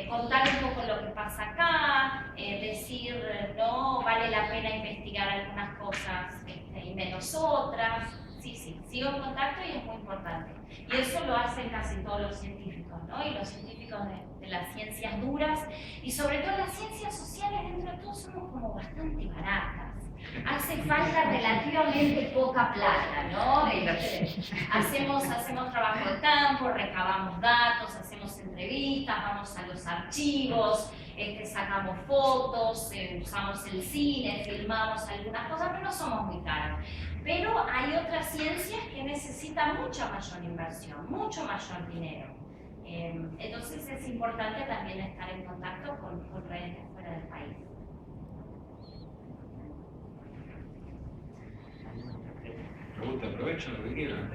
contar un poco lo que pasa acá, decir, no, vale la pena investigar algunas cosas y menos otras. sí, sigo en contacto y es muy importante. Y eso lo hacen casi todos los científicos, ¿no? Y los científicos de las ciencias duras y sobre todo las ciencias sociales, dentro de todo somos como bastante baratas. Hace falta relativamente poca plata, ¿no? Hacemos trabajo de campo, recabamos datos, hacemos entrevistas, vamos a los archivos, sacamos fotos, usamos el cine, filmamos algunas cosas, pero no somos muy caros. Pero hay otras ciencias que necesitan mucha mayor inversión, mucho mayor dinero. Entonces es importante también estar en contacto con redes de fuera del país. Pregunta, aprovechen lo que quieran.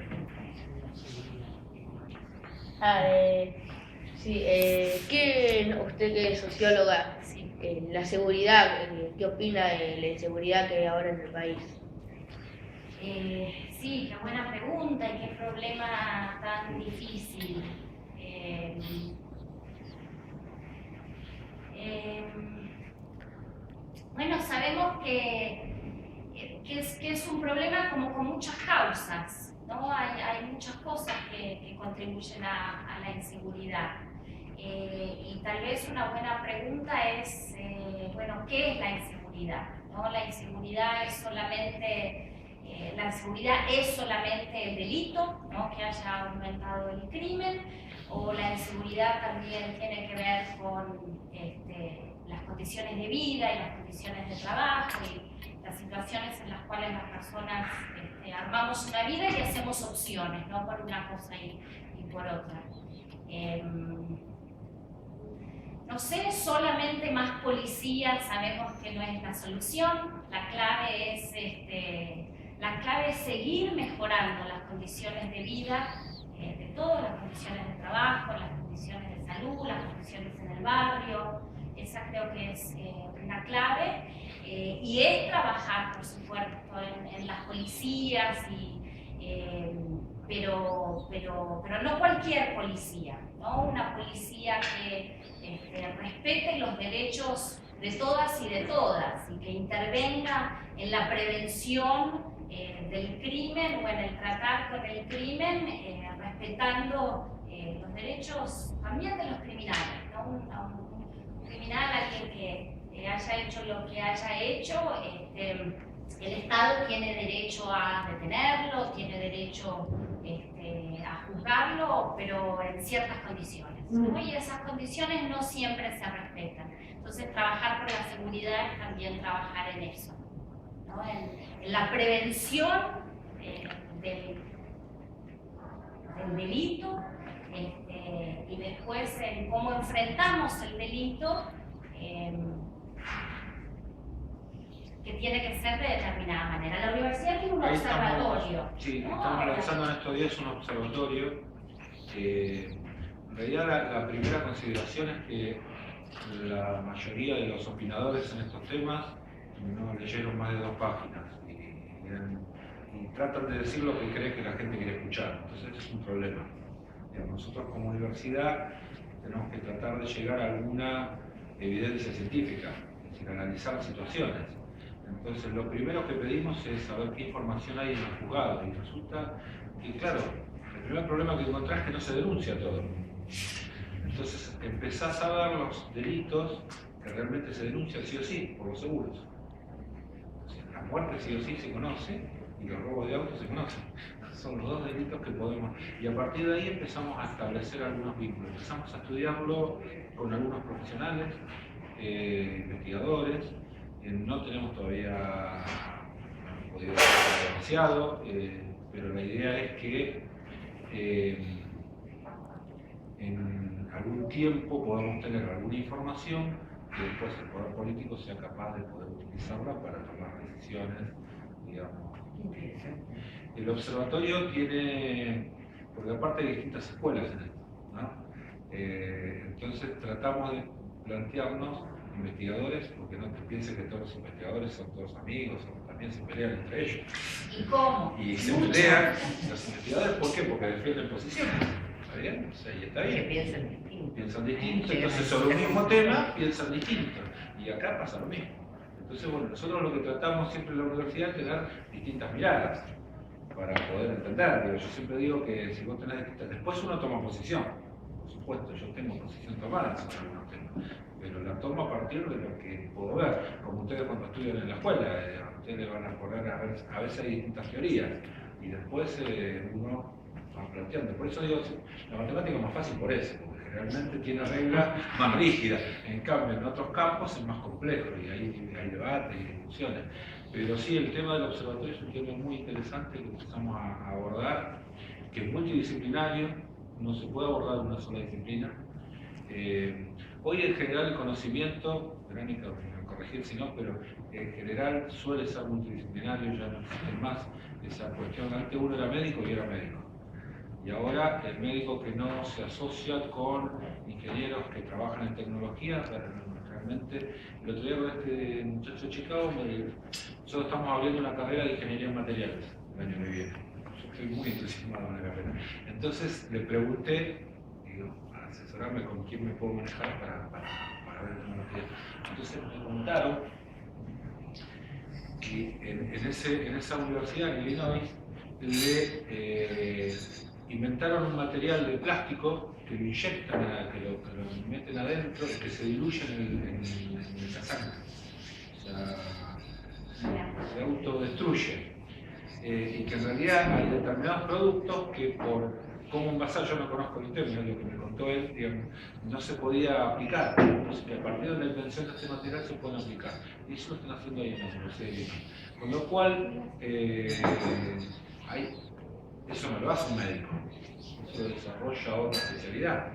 Sí, usted que es socióloga, Sí. la seguridad, ¿qué opina de la inseguridad que hay ahora en el país? Sí, qué buena pregunta y qué problema tan difícil. Bueno, sabemos que es un problema como con muchas causas, ¿no? Hay muchas cosas que contribuyen a la inseguridad. Y tal vez una buena pregunta es, bueno, ¿qué es la inseguridad? ¿No? La inseguridad es solamente el delito, ¿no? Que haya aumentado el crimen, o la inseguridad también tiene que ver con las condiciones de vida y las condiciones de trabajo y las situaciones en las cuales las personas armamos una vida y hacemos opciones, ¿no? Por una cosa y por otra. No sé, solamente más policías sabemos que no es la solución. La clave es seguir mejorando las condiciones de vida de todas las condiciones de trabajo, las condiciones de salud, las condiciones en el barrio. Esa creo que es una clave. Y es trabajar, por supuesto, en las policías, pero no cualquier policía, ¿no? Una policía que respete los derechos de todas y de todas y que intervenga en la prevención del crimen o en el tratar con el crimen, respetando los derechos también de los criminales, ¿no? Un criminal, alguien que haya hecho lo que haya hecho, el Estado tiene derecho a detenerlo, tiene derecho a juzgarlo, pero en ciertas condiciones, ¿no? Y esas condiciones no siempre se respetan. Entonces, trabajar por la seguridad es también trabajar en eso, ¿no? En la prevención del delito, y después en cómo enfrentamos el delito, que tiene que ser de determinada manera. La universidad tiene un observatorio. Estamos realizando en estos días un observatorio. En realidad la primera consideración es que la mayoría de los opinadores en estos temas no leyeron más de 2 páginas y tratan de decir lo que creen que la gente quiere escuchar. Entonces este es un problema. Nosotros como universidad tenemos que tratar de llegar a alguna evidencia científica, es decir, analizar situaciones. Entonces lo primero que pedimos es saber qué información hay en los juzgados, y resulta que, claro, el primer problema que encontrás es que no se denuncia todo. Entonces empezás a ver los delitos que realmente se denuncian sí o sí, por los seguros. La muerte sí o sí se conoce y los robos de autos se conocen. Son los 2 delitos que podemos... Y a partir de ahí empezamos a establecer algunos vínculos. Empezamos a estudiarlo con algunos profesionales, investigadores. No tenemos todavía podido hacer demasiado, pero la idea es que en algún tiempo podamos tener alguna información que después el poder político sea capaz de poder utilizarla para tomar decisiones, digamos. El observatorio tiene, porque aparte hay distintas escuelas en esto, ¿no? Entonces tratamos de plantearnos investigadores, porque no te pienses que todos los investigadores son todos amigos, o también se pelean entre ellos. ¿Y cómo? Y se pelean los investigadores, ¿por qué? Porque defienden posiciones. ¿Está bien? O sea, y está Que bien. piensan distinto. Piensan distinto, entonces sobre un mismo tema piensan distinto. Y acá pasa lo mismo. Entonces, bueno, nosotros lo que tratamos siempre en la universidad es tener distintas miradas. para poder entender. Digo, yo siempre digo que si vos tenés que... Después uno toma posición, por supuesto, yo tengo posición tomada sobre algunos temas, pero la tomo a partir de lo que puedo ver. Como ustedes cuando estudian en la escuela, a ustedes le van a poner a veces hay distintas teorías, y después uno va planteando. Por eso digo, la matemática es más fácil por eso, porque generalmente tiene reglas más rígidas. En cambio, en otros campos es más complejo, y hay debates y discusiones. Pero sí, el tema del observatorio es un tema muy interesante que empezamos a abordar, que es multidisciplinario, no se puede abordar una sola disciplina. Hoy en general el conocimiento, Verónica me corregir si no, pero en general suele ser multidisciplinario, ya no existe más esa cuestión. Antes uno era médico y era médico. Y ahora el médico que no se asocia con ingenieros que trabajan en tecnología, realmente, el otro día con este muchacho de Chicago, nosotros estamos abriendo una carrera de ingeniería en materiales el año que viene. Yo estoy muy entusiasmado con la carrera. Entonces le pregunté, digo, a asesorarme con quién me puedo manejar para ver tecnología. Entonces me contaron que en esa universidad en Illinois le inventaron un material de plástico que lo inyectan, que lo meten adentro y que se diluye en la sangre. O sea, se autodestruye. Y que en realidad hay determinados productos que por cómo envasar, yo no conozco el tema, lo que me contó él, digamos, no se podía aplicar. Entonces, que a partir de la invención de este material se pueden aplicar. Y eso lo están haciendo ahí en la Universidad de Illinois. Con lo cual, eso no lo hace un médico, eso desarrolla otra especialidad.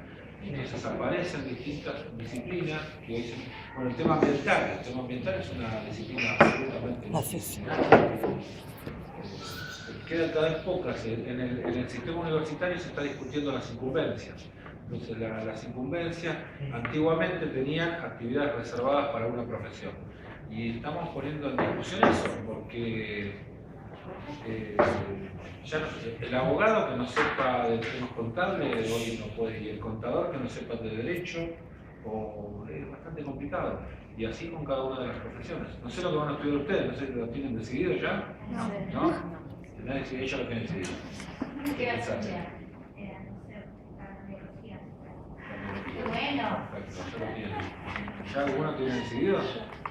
Entonces aparecen distintas disciplinas que hoy bueno, el tema ambiental es una disciplina absolutamente disciplinaria. Quedan cada vez pocas. En el sistema universitario se está discutiendo las incumbencias. Entonces las incumbencias antiguamente tenían actividades reservadas para una profesión. Y estamos poniendo en discusión eso, porque ya el abogado que no sepa de temas contables hoy no puede, y el contador que no sepa de derecho, es bastante complicado. Y así con cada una de las profesiones. No sé lo que van a estudiar ustedes, no sé si lo tienen decidido ya. ¿No? Nadie decidió, ella lo tiene decidido. ¿Qué va a estudiar? Qué bueno. Perfecto, ya lo tienen. ¿Ya alguno tiene decidido?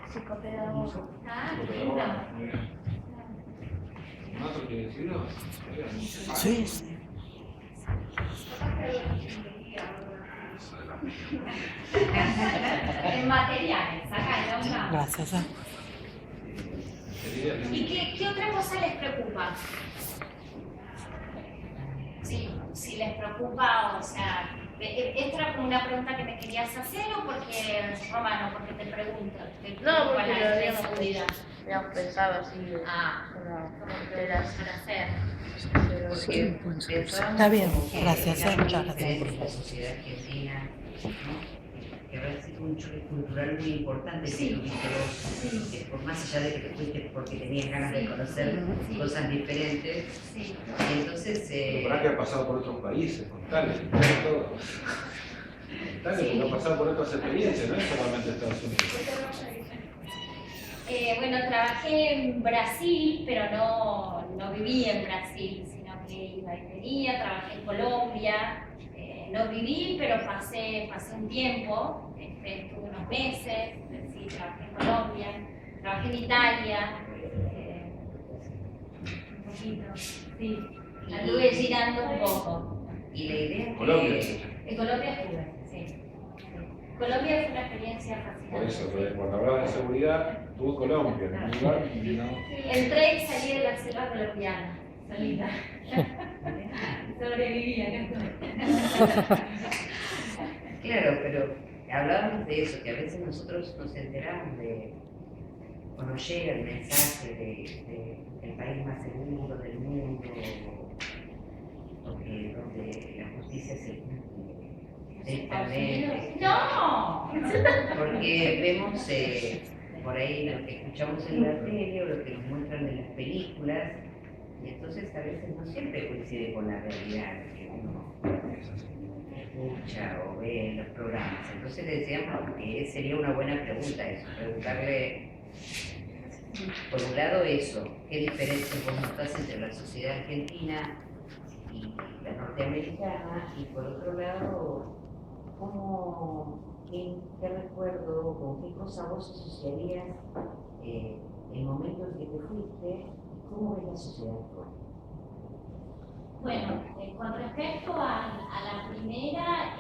Psicopedagogo. Ah, Psicopedagogo, lindo. muy bien. ¿Un otro tiene decidido? Muy bien. Sí, sí. En materiales, acá en la Gracias. ¿Y qué otra cosa les preocupa? Sí, si les preocupa, o sea, ¿esta era como una pregunta que me querías hacer o porque, Romano, porque te pregunto? No, porque la lo habíamos seguridad. pensado así. ¿Cómo te vas a hacer? Porque Está bien, gracias, muchas gracias. De la sociedad argentina, ¿no? Que va a ser un choque cultural muy importante, Sí. que tuviste vos, que por más allá de que te fuiste porque tenías ganas de conocer cosas diferentes, Sí. y entonces... Pero para que ha pasado por otros países, contales, todo. Contales, porque ha pasado por otras experiencias, no es solamente Estados Unidos. Bueno, trabajé en Brasil, pero no viví en Brasil, sino que iba y venía, trabajé en Colombia, no viví, pero pasé un tiempo, estuve unos meses, sí, trabajé en Colombia, trabajé en Italia, un poquito, sí, anduve girando un poco. Y la idea es Colombia. que... En Colombia estuve, sí. Colombia fue una experiencia fascinante. Por eso, cuando hablaba de seguridad, estuve en Colombia, en un lugar y no. Entré y salí de la selva colombiana, solita. Sobrevivía, Claro, pero hablábamos de eso, que a veces nosotros nos enteramos de, cuando llega el mensaje del país más seguro del mundo, donde la justicia se cumple lentamente. ¡No! Porque vemos por ahí lo que escuchamos en la tele o lo que nos muestran en las películas, y entonces a veces no siempre coincide con la realidad que uno escucha o ve en los programas. Entonces le decíamos que sería una buena pregunta eso, preguntarle Por un lado eso, qué diferencia vos notás entre la sociedad argentina y la norteamericana, y por otro lado, qué recuerdo, con qué cosa vos asociarías el momento en que te fuiste, y cómo ves la sociedad actual. Bueno, con respecto a la primera,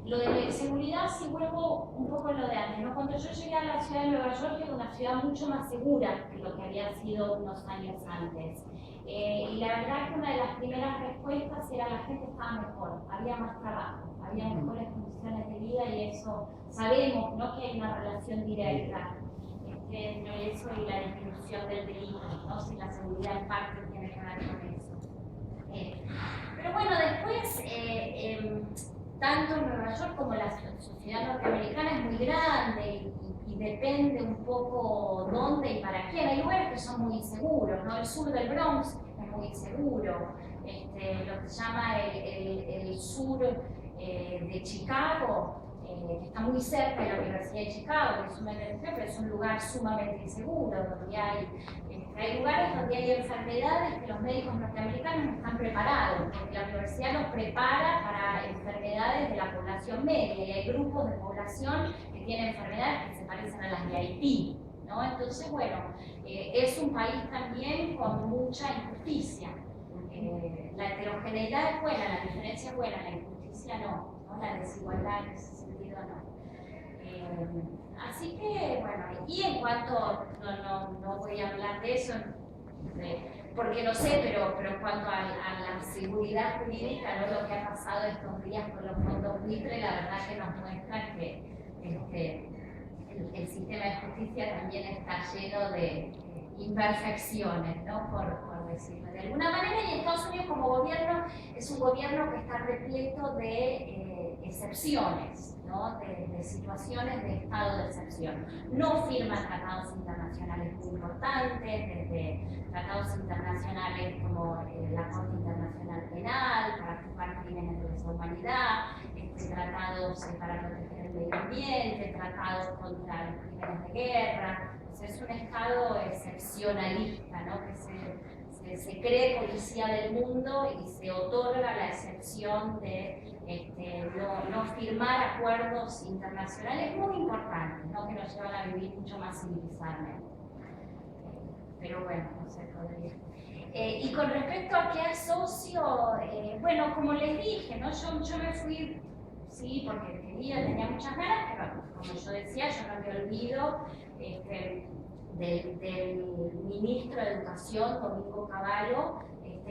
lo de la inseguridad, sí vuelvo un poco a lo de antes, ¿no? Cuando yo llegué a la ciudad de Nueva York era una ciudad mucho más segura que lo que había sido unos años antes. Y la verdad que una de las primeras respuestas era la gente estaba mejor, había más trabajo, había mejores condiciones de vida, y eso sabemos, ¿no?, que hay una relación directa entre eso y la disminución del delito, ¿no?, si la seguridad en parte tiene que ver con eso. Pero bueno, después, tanto Nueva York como la sociedad norteamericana es muy grande y depende un poco dónde y para quién. Hay lugares que son muy inseguros, ¿no? El sur del Bronx es muy inseguro, lo que se llama el sur de Chicago, que está muy cerca de la Universidad de Chicago, que es una universidad, pero es un lugar sumamente inseguro, donde hay lugares donde hay enfermedades que los médicos norteamericanos no están preparados, porque la universidad los prepara para enfermedades de la población media, y hay grupos de población que tienen enfermedades que se parecen a las de Haití, ¿no? Entonces, bueno, es un país también con mucha injusticia. La heterogeneidad es buena, la diferencia es buena, la injusticia no, la desigualdad en ese sentido no. Así que, bueno, y en cuanto, no voy a hablar de eso, porque no sé, pero en cuanto a la seguridad jurídica, ¿no?, lo que ha pasado estos días con los fondos buitre, la verdad que nos muestra que el sistema de justicia también está lleno de imperfecciones, ¿no?, por decirlo de alguna manera, y Estados Unidos como gobierno es un gobierno que está repleto de excepciones, ¿no?, de situaciones de estado de excepción. No firma tratados internacionales muy importantes, desde tratados internacionales como la Corte Internacional Penal para juzgar crímenes de lesa humanidad, tratados para proteger el medio ambiente, tratados contra los crímenes de guerra. O sea, es un estado excepcionalista, ¿no?, que se cree policía del mundo y se otorga la excepción de no firmar acuerdos internacionales muy importantes, ¿no?, que nos llevan a vivir mucho más civilizadamente. Pero bueno, no sé, podría. Y con respecto a qué asocio, bueno, como les dije, ¿no?, yo me fui, sí, porque tenía muchas ganas, pero como yo decía, yo no me olvido del ministro de Educación, Domingo Cavallo,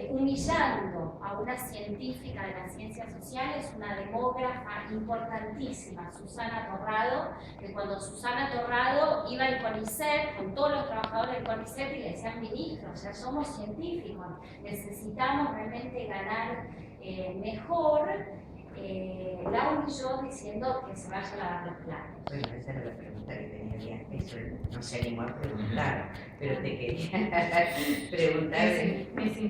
humillando a una científica de las ciencias sociales, una demógrafa importantísima, Susana Torrado, que cuando Susana Torrado iba al CONICET, con todos los trabajadores del CONICET, y le decían: ministro, o sea, somos científicos, necesitamos realmente ganar mejor, la humilló diciendo que se vaya a lavar los platos. Bueno, esa era la pregunta que tenía bien, eso no se animó a preguntar, pero te quería preguntar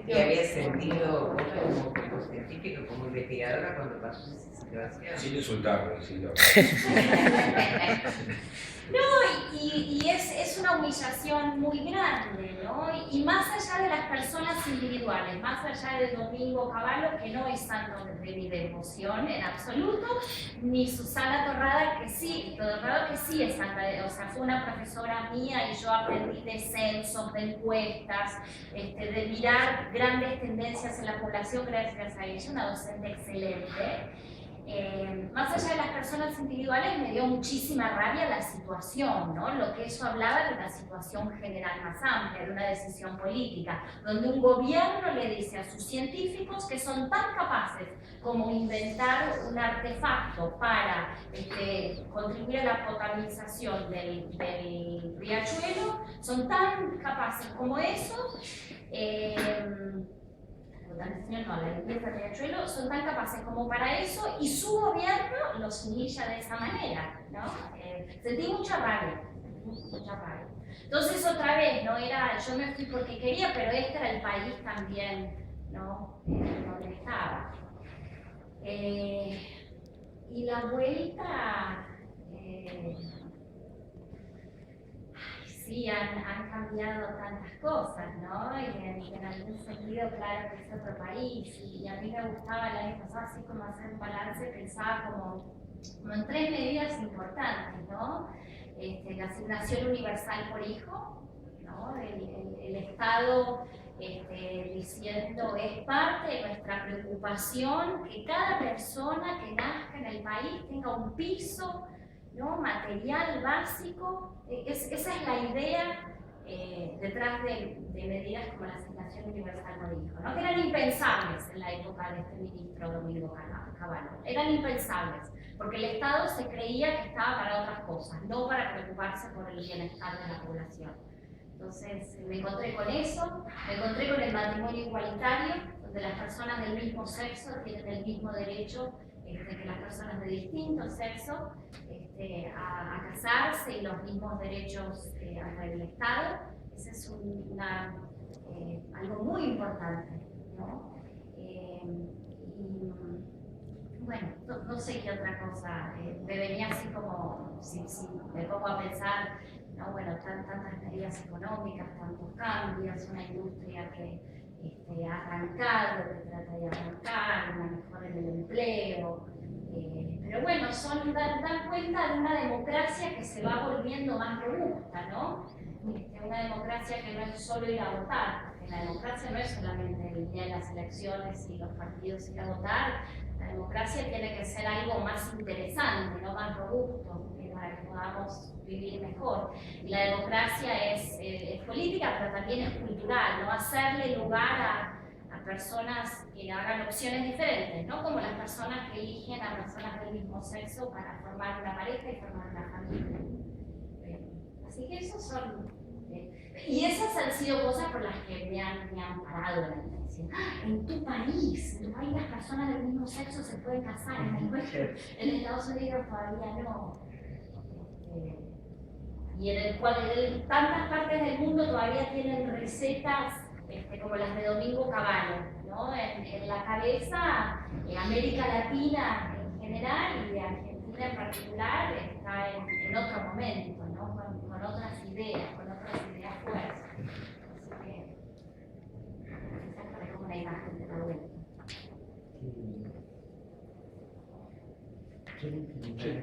qué habías sentido vos como científico, como investigadora, cuando pasó esa situación. Sin insultarlo, No, y es una humillación muy grande, ¿no? Y más allá de las personas individuales, más allá de Domingo Cavallo, que no es santo de mi devoción en absoluto, ni Susana Torrado, que sí es santa, o sea, fue una profesora mía y yo aprendí de censos, de encuestas, de mirar grandes tendencias en la población gracias a ella, una docente excelente. Más allá de las personas individuales, me dio muchísima rabia la situación, ¿no? Lo que eso hablaba de una situación general más amplia, de una decisión política, donde un gobierno le dice a sus científicos que son tan capaces como inventar un artefacto para contribuir a la potabilización del riachuelo, son tan capaces como eso, la limpieza del riachuelo, son tan capaces como para eso, y su gobierno los humilla de esa manera, ¿no? Sentí mucha rabia. Entonces otra vez, no era, yo me fui porque quería, pero este era el país también, ¿no?, donde estaba. Y la vuelta, sí, han cambiado cambiado tantas cosas, ¿no? Y en algún sentido, claro que es otro país. Y a mí me gustaba el año pasado, así como hacer un balance, pensaba como en tres medidas importantes, ¿no? La asignación universal por hijo, ¿no? El Estado diciendo es parte de nuestra preocupación que cada persona que nazca en el país tenga un piso, ¿no? Material básico. Esa es la idea detrás de medidas como la asignación universal por hijo, ¿no? Que eran impensables en la época de este ministro Domingo Cavallo. Eran impensables, porque el Estado se creía que estaba para otras cosas, no para preocuparse por el bienestar de la población. Entonces me encontré con eso, me encontré con el matrimonio igualitario, donde las personas del mismo sexo tienen el mismo derecho que las personas de distinto sexo a casarse y los mismos derechos ante el Estado. Ese es algo muy importante, ¿no? Y bueno, no sé qué otra cosa, me venía así como, si me pongo a pensar, ¿no? Bueno, tantas medidas económicas, tantos cambios, una industria que ha arrancado, que trata de arrancar, una mejora en el empleo, pero bueno, dan cuenta de una democracia que se va volviendo más robusta, ¿no? Una democracia que no es solo ir a votar, porque la democracia no es solamente el día de las elecciones y los partidos ir a votar. La democracia tiene que ser algo más interesante, ¿no? Más robusto, para que podamos vivir mejor. Y la democracia es política, pero también es cultural, ¿no? Hacerle lugar a personas que hagan opciones diferentes, ¿no? Como las personas que eligen a personas del mismo sexo para formar una pareja y formar una familia. Así que esos son... y esas han sido cosas por las que me han parado en la vida. En tu país las personas del mismo sexo se pueden casar, en Estados Unidos todavía no. Y en el cual tantas partes del mundo todavía tienen recetas como las de Domingo Cavallo, ¿no? En la cabeza, América Latina en general y de Argentina en particular está en otro momento, ¿no? Con otras ideas fuertes. Así que esa es como una imagen de la vuelta.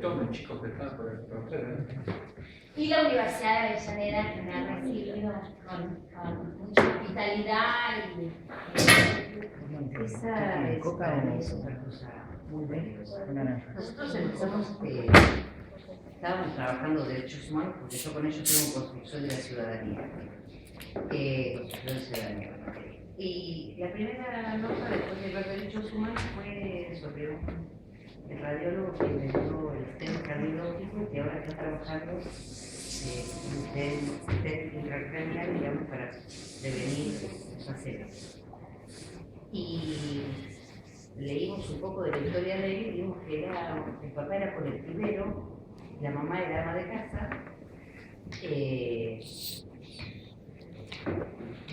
Tomen, chicos, que están para ustedes. Y la Universidad de Avellaneda, que me ha recibido con mucha hospitalidad y Esa es otra cosa muy valiosa. Nosotros empezamos, estábamos trabajando derechos humanos, porque yo con ellos tengo construcción de la ciudadanía. Y la primera nota después de los derechos humanos fue sobre el radiólogo que inventó el stent cardiológico, que ahora está trabajando en stent intracraneal, digamos, para prevenir esas ACVs. Y leímos un poco de la historia de él y vimos que el papá era colectivero, la mamá era ama de casa.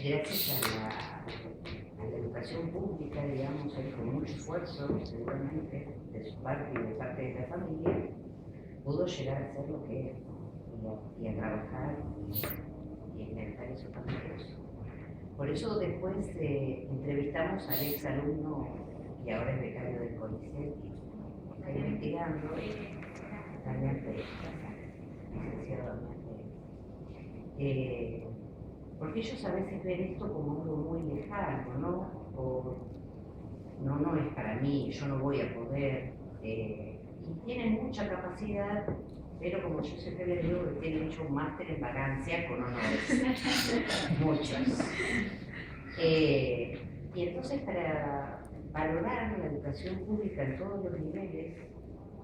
Gracias a la educación pública, digamos, con mucho esfuerzo, seguramente, de su parte y de parte de la familia, pudo llegar a ser lo que es, y a trabajar y a inventar esos cambios. Por eso después entrevistamos al ex alumno que ahora es becario del CONICET, que está investigando, Damián Pérez, licenciado Damián Pérez. Porque ellos a veces ven esto como algo muy lejano, ¿no? O no es para mí, yo no voy a poder. Y tienen mucha capacidad, pero como yo siempre les digo, que tienen hecho un máster en vacancia con honores. Muchos. Y entonces para valorar la educación pública en todos los niveles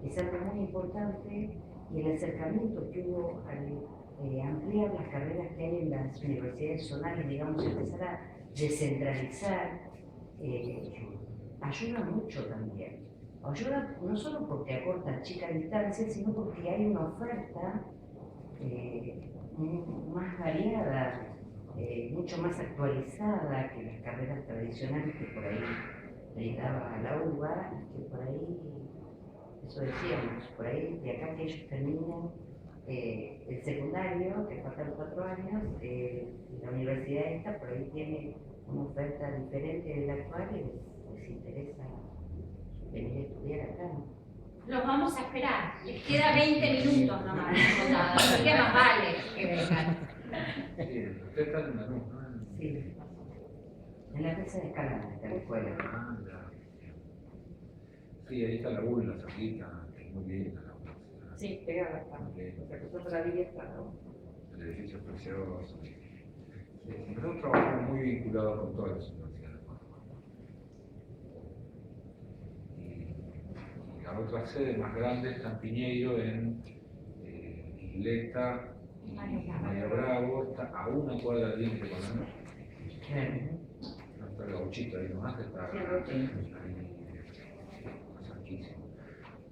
es algo muy importante, y el acercamiento que hubo al ampliar las carreras que hay en las universidades zonales, digamos, empezar a descentralizar, ayuda mucho también. Ayuda no solo porque acorta a chica distancia, sino porque hay una oferta más variada, mucho más actualizada que las carreras tradicionales que por ahí brindaba la UBA, que por ahí, eso decíamos, por ahí de acá que ellos terminan El secundario, que faltan 4 años, la universidad esta por ahí tiene una oferta diferente de la actual y les interesa venir a estudiar acá, ¿no? Los vamos a esperar. Les queda 20 minutos nomás, diputado, así que más vale que vengan. Sí, usted está en la luz, ¿no? Sí. En la mesa de Escalada, de la escuela. Ah, ya. Sí, ahí está la ULA, cerquita, que es muy linda la universidad. Sí, pegada acá. O sea, que son la villa está, ¿no? El edificio es precioso. Sí, nosotros trabajamos muy vinculados con todas las universidades. Y la otra sede más grande está en Piñeiro, en Isleta y María Bravo, está a una cuadra de límite con la noche. No está el Gauchito ahí nomás, está Sí, ahí cerquísimo.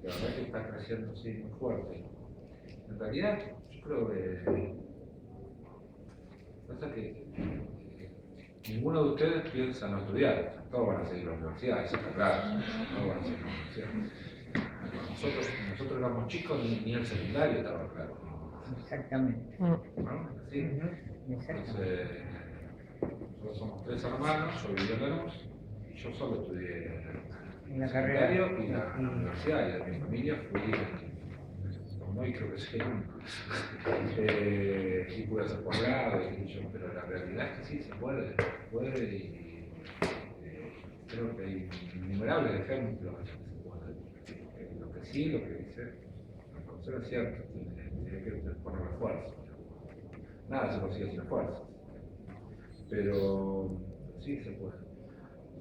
La verdad que está creciendo sí, muy fuerte. En realidad, yo creo que pasa que ninguno de ustedes piensa no estudiar, todos van a seguir la universidad, eso está claro, todos van a seguir la universidad. Nosotros éramos chicos, ni el secundario estaba claro. Exactamente. ¿No? Sí. Exactamente. Entonces, nosotros somos 3 hermanos, yo vivía en Lanús, y yo solo estudié En la el carrera. secundario y la universidad, y de mi familia fui como hoy creo que soy el único. Y pude hacer posgrado, pero la realidad es que sí, se puede y creo que hay innumerables ejemplos de que se puede. Lo que sí, lo que dice la profesora es cierto, tiene que poner esfuerzo. Nada se consigue sin esfuerzo, pero sí se puede.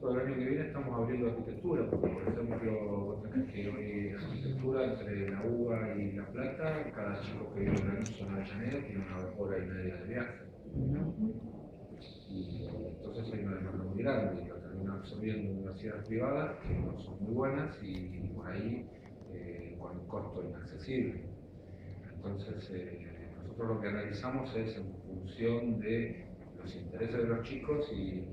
Todo el año que viene estamos abriendo arquitectura, porque por ejemplo, vos tenés que hoy en arquitectura entre la UBA y La Plata, cada chico que vive en la zona de Avellaneda tiene 1 hora y media de viaje. Y entonces hay una demanda muy grande y lo terminan absorbiendo universidades privadas que no son muy buenas y por ahí con un costo inaccesible. Entonces nosotros lo que analizamos es en función de los intereses de los chicos y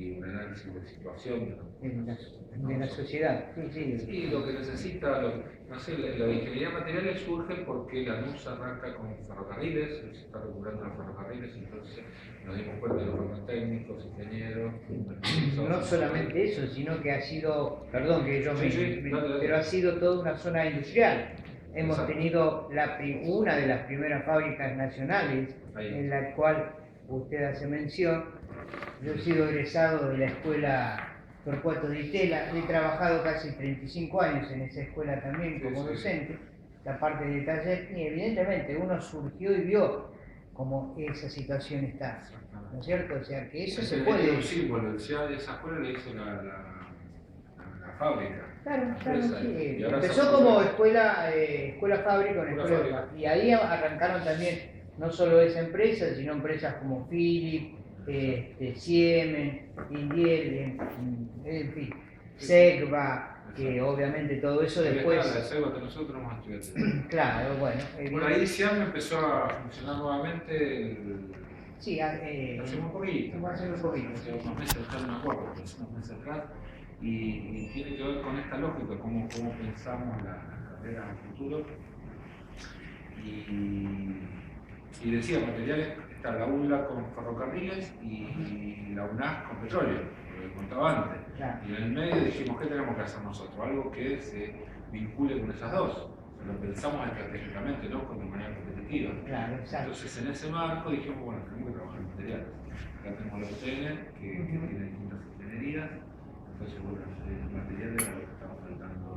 un análisis de situación De la sociedad. Sí, sí. Sí, lo que necesita, no sé, la ingeniería de materiales surge porque la NUS arranca con ferrocarriles, se está recuperando los ferrocarriles, entonces nos dimos cuenta de los formas técnicos, ingenieros. No solamente eso, sino que ha sido, perdón que yo pero ha sido toda una zona industrial. Hemos Exacto. tenido una de las primeras fábricas nacionales Ahí. en la cual usted hace mención. Yo he sido egresado de la escuela Torcuato Di Tella, he trabajado casi 35 años en esa escuela también como docente, la parte de taller, y evidentemente uno surgió y vio cómo esa situación está, ¿no es cierto? O sea que eso se puede... Un símbolo, esa escuela le hizo la fábrica. Claro, sí. Y ahora Empezó como escuela fábrica, y ahí arrancaron también no solo esa empresa, sino empresas como Philips, Siemens, Indiel, en fin, Segva, que obviamente todo eso después... La Segva que nosotros hemos estudiado. Claro, bueno. Por ahí Siam empezó a funcionar nuevamente Sí, hace muy poquito. hace muy poquito. Hace unos meses, no me acuerdo, pero hace unos meses atrás. Y tiene que ver con esta lógica, cómo pensamos la carrera en el futuro. Y decía, materiales, está la ULA con ferrocarriles y la UNAS con petróleo, lo que contaba antes. Claro. Y en el medio dijimos, ¿qué tenemos que hacer nosotros? Algo que se vincule con esas dos. Lo pensamos estratégicamente, no de manera competitiva. Claro, exacto. Entonces, en ese marco dijimos, bueno, tenemos que trabajar en materiales. Acá tenemos la UTN, que tiene distintas ingenierías. Entonces, bueno, el material era lo que estaba faltando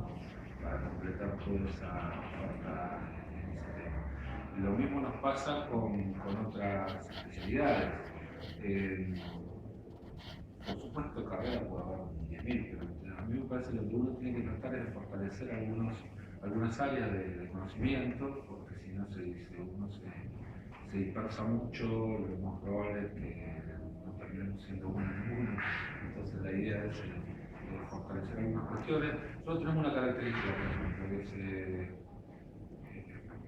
para completar toda esa oferta en ese tema. Lo mismo nos pasa con otras especialidades. Por supuesto, carrera puede haber 10.000, pero a mí me parece que lo que uno tiene que tratar es de fortalecer algunas áreas de conocimiento, porque si no uno se dispersa mucho, lo más probable es que no terminemos siendo bueno en ninguno. Entonces, la idea es fortalecer algunas cuestiones. Nosotros tenemos una característica, por ejemplo, que es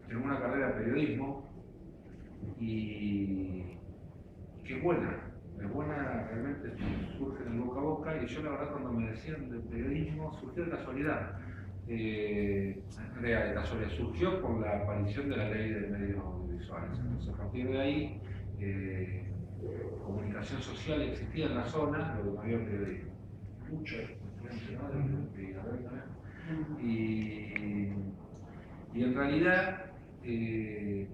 tenemos una carrera de periodismo y que es buena realmente surge en el boca a boca, y yo la verdad cuando me decían del periodismo surgió de casualidad, en realidad surgió por la aparición de la ley de medios audiovisuales. Entonces, a partir de ahí, comunicación social existía en la zona, lo que no había periodismo. Mucho, ¿no? Y en realidad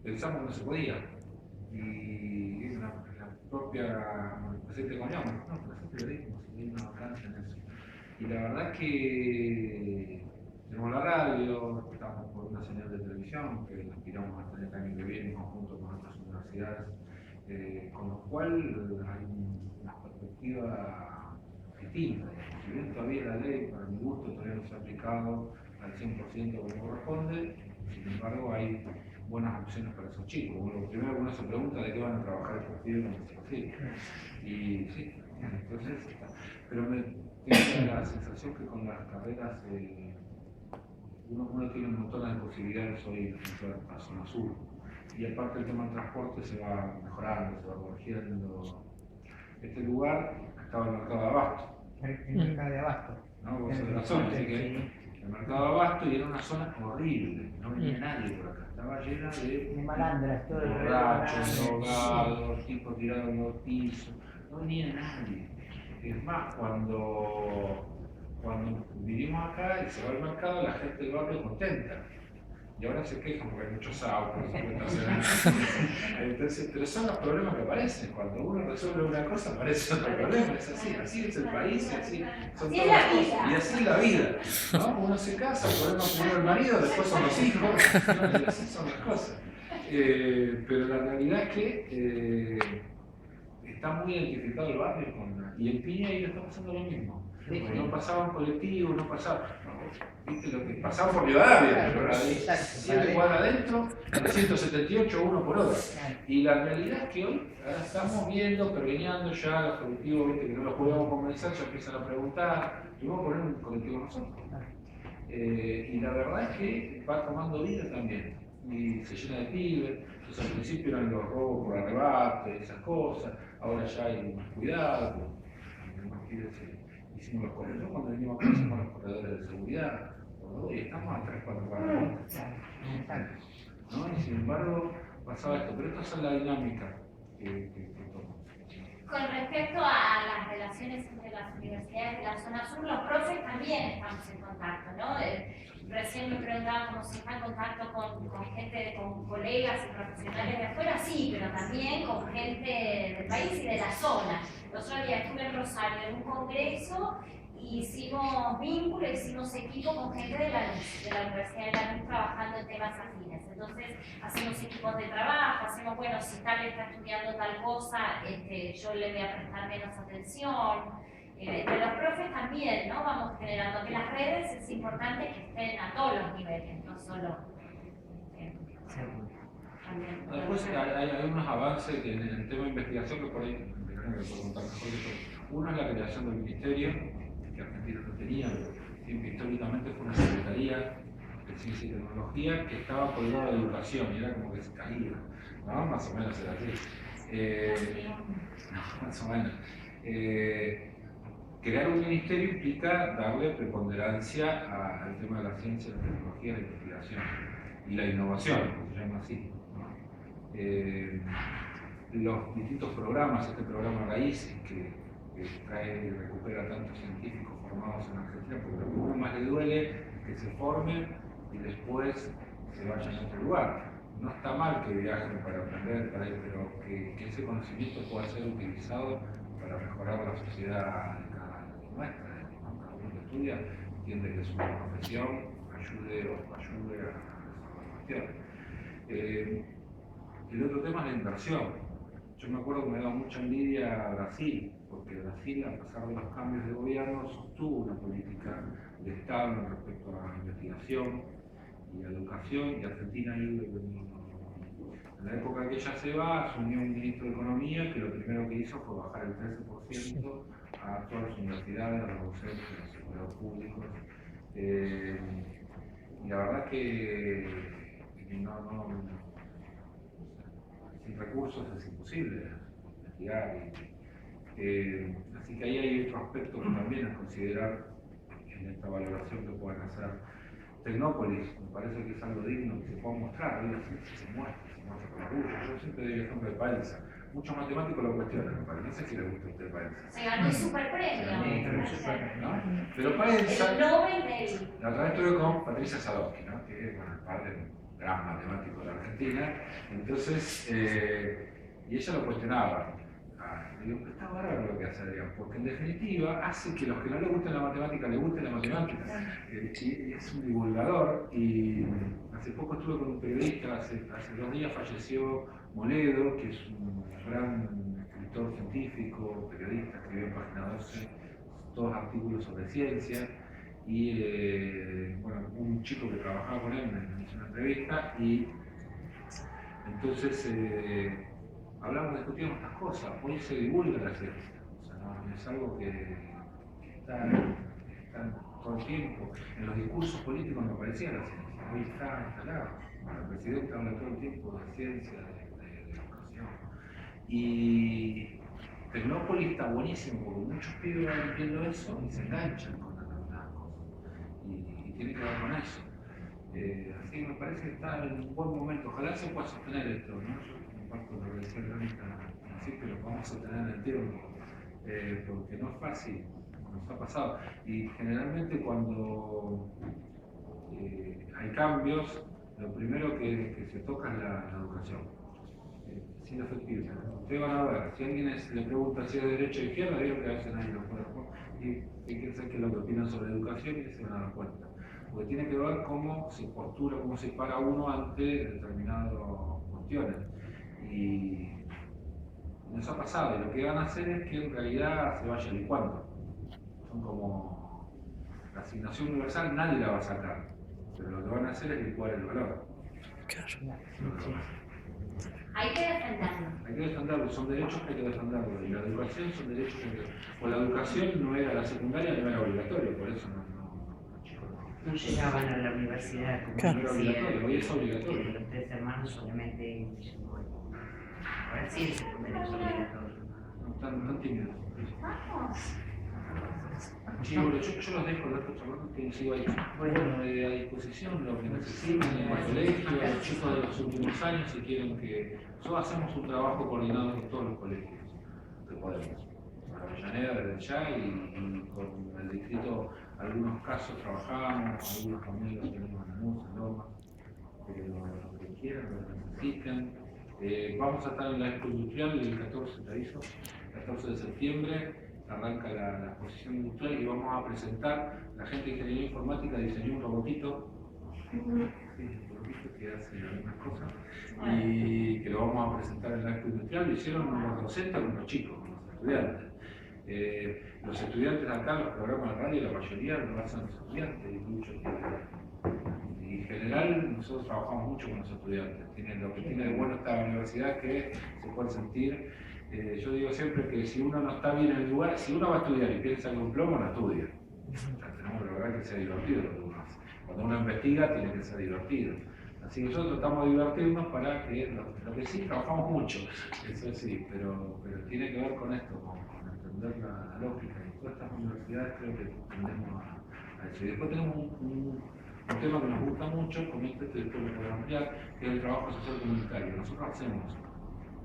pensamos que no se podía. Y la propia presidente Coñón, no, pero es periodismo, si hay una vacancia en eso. Y la verdad que tenemos la radio, estamos por una señal de televisión que aspiramos a tener el año que viene en conjunto con otras universidades, con lo cual hay una perspectiva distinta. Si bien todavía la ley, para mi gusto, todavía no se ha aplicado al 100% como corresponde, sin embargo hay buenas opciones para esos chicos. Bueno, primero uno se pregunta de qué van a trabajar estos pibes cuando se reciben. Y sí, entonces, pero tengo la sensación que con las carreras uno tiene un montón de posibilidades hoy en la zona sur. Y aparte el tema del transporte se va mejorando, se va corrigiendo. Este lugar estaba en el mercado de Abasto. El mercado de Abasto. ¿No? Vos sos de la zona, así que el mercado de Abasto y era una zona horrible, no venía nadie por acá, estaba llena de malandras, todo el borrachos, drogados, tipos tirados en los pisos, no venía nadie. Es más, cuando vinimos acá y se va al mercado, la gente del barrio contenta. Y ahora se quejan porque hay muchos autos, entonces, pero son los problemas que aparecen. Cuando uno resuelve una cosa, aparece otro problema. Es así es el país, así son todas las cosas. Y así es la vida. ¿No? Uno se casa, el problema primero el marido, después son los hijos, ¿no? Y así son las cosas. Pero la realidad es que está muy identificado el barrio y en Piñeiro está pasando lo mismo. No pasaban colectivos, no pasaban. ¿Viste lo que pasaban por Rivadavia? Pero ahora 7 cuadras adentro, 178, 1 por hora. Y la realidad es que hoy ahora estamos viendo, pergeñando ya los colectivos, ¿viste? Que no los podemos convencer, ya empiezan a preguntar, y vamos a poner un colectivo nosotros. Y la verdad es que va tomando vida también. Y se llena de pibes. Entonces al principio eran los robos por arrebate, esas cosas. Ahora ya hay más cuidado. Más pibes hicimos los corredores. Cuando venimos acá hicimos los corredores de seguridad. Y estamos a 3-4 cuadras. ¿No? Y sin embargo pasaba esto. Pero esta es la dinámica que toma. Con respecto a las relaciones entre las universidades de la zona sur, los profes también estamos en contacto, ¿no? Recién me preguntaba cómo se está en contacto con gente, con colegas y profesionales de afuera, sí, pero también con gente del país y de la zona. El otro día estuve en Rosario en un congreso y hicimos vínculo, hicimos equipo con gente de la Universidad de Lanús trabajando en temas afines. Entonces hacemos equipos de trabajo, hacemos, bueno, si tal está estudiando tal cosa, yo le voy a prestar menos atención. Entre los profes también, ¿no? Vamos generando que las redes es importante que estén a todos los niveles, no solo. Después hay unos avances en el tema de investigación que por ahí me puedo contar mejor de eso. Uno es la creación del ministerio, que Argentina no tenía, siempre históricamente fue una secretaría de ciencia y tecnología que estaba colgada de educación y era como que se caía, ¿no? Más o menos era así. No, más o menos. Crear un ministerio implica darle preponderancia al tema de la ciencia, la tecnología, la investigación y la innovación, que se llama así, ¿no? Los distintos programas, este programa Raíces, que trae y recupera tantos científicos formados en Argentina, porque lo que a uno más le duele es que se formen y después se vayan a otro lugar. No está mal que viajen para aprender, pero que ese conocimiento pueda ser utilizado para mejorar la sociedad nuestra, ¿no? Cada uno que estudia entiende que es una profesión, ayude a esa cuestión. El otro tema es la inversión. Yo me acuerdo que me daba mucha envidia a Brasil, porque Brasil, a pesar de los cambios de gobierno, sostuvo una política de Estado respecto a la investigación y a la educación, y Argentina en la época que ella se va, asumió un ministro de Economía que lo primero que hizo fue bajar el 13% a todas las universidades, a los docentes, a los empleados públicos. Y la verdad que sin recursos es imposible investigar. Así que ahí hay otro aspecto que también es considerar en esta valoración que pueden hacer Tecnópolis, me parece que es algo digno que se pueda mostrar, hoy se muestra con orgullo. Yo siempre doy el ejemplo de Paisa. Muchos matemáticos lo cuestionan, me parece. No sé si le gusta a usted Paisa. Se ganó el superpremio. ¿No? Pero Paisa, El Nobel del... la otra vez estuve con Patricia Sadowski, ¿no? Que es el padre de un gran matemático de la Argentina. Entonces, y ella lo cuestionaba. Digo, está bárbaro lo que hace Adrián, porque en definitiva hace que los que no les gusten la matemática les guste la matemática. Y es un divulgador, y hace poco estuve con un periodista, hace 2 días falleció Moledo, que es un gran escritor científico, periodista, escribió en Página 12 todos artículos sobre ciencia, y bueno, un chico que trabajaba con él me hizo una entrevista, y entonces hablamos, discutimos estas cosas. Hoy se divulga la ciencia, o sea, no es algo que está todo el tiempo. En los discursos políticos no aparecía la ciencia, hoy está instalado. El presidente habla todo el tiempo de ciencia, de educación. Y Tecnópolis está buenísimo porque muchos pibes van viendo eso y se enganchan con determinadas cosas. Y tiene que ver con eso. Así que me parece que está en un buen momento. Ojalá se pueda sostener esto, ¿no? Yo comparto lo que decía Verónica al principio, lo vamos a sostener en el tiempo, porque no es fácil, nos ha pasado. Y generalmente cuando hay cambios, lo primero que se toca es la educación. Es indefectible. Ustedes van a ver, si alguien le pregunta si es de derecha o izquierda, digo que a veces nadie lo puede responder. Y fíjense qué es lo que opinan sobre educación y se van a dar cuenta. Porque tiene que ver cómo se postura, cómo se para uno ante determinadas cuestiones. Y nos ha pasado, y lo que van a hacer es que en realidad se vaya licuando. Son como la asignación universal, nadie la va a sacar, pero lo que van a hacer es licuar el valor. Hay que defenderlo. Hay que defenderlo, son derechos que hay que defenderlo. Y la educación son derechos que hay que defenderlo. Pues la educación no era la secundaria, no era obligatorio, por eso los chicos No llegaban a la universidad, como Claro. no era decía, obligatorio, hoy es obligatorio. los 3 hermanos solamente llegó. Ahora sí el secundario es obligatorio. No, tan tímidos. Vamos. Sí, bueno, yo los dejo, los charlando, que sigo ahí. Bueno, a disposición, lo que necesiten en el colegio, los chicos de los últimos años, si quieren que... Nosotros hacemos un trabajo coordinado con todos los colegios que podemos. Para Avellaneda desde ya, y con el distrito, algunos casos trabajamos, algunos amigos tenemos en Lanús, en Loma, lo que quieran, lo que necesiten. Vamos a estar en la Expo Industrial el 14, te aviso, 14 de septiembre. Arranca la exposición industrial y vamos a presentar, la gente de Ingeniería Informática diseñó un robotito, que hace algunas cosas, y que lo vamos a presentar en la Expo Industrial. Lo hicieron los docentes con los chicos, con los estudiantes. Los estudiantes acá, los programas de radio, la mayoría lo hacen los estudiantes, y muchos y en general nosotros trabajamos mucho con los estudiantes. Lo que tiene de bueno esta universidad es que se puede sentir. Yo digo siempre que si uno no está bien en el lugar, si uno va a estudiar y piensa en un plomo, no estudia. O sea, tenemos que lograr que sea divertido lo que uno hace. Cuando uno investiga, tiene que ser divertido. Así que nosotros tratamos de divertirnos para que, lo que sí, trabajamos mucho, eso sí, pero tiene que ver con esto, con entender la lógica. Y todas estas universidades creo que tendemos a eso. Y después tenemos un tema que nos gusta mucho, con esto que después lo podemos ampliar, que es el trabajo social comunitario. Nosotros hacemos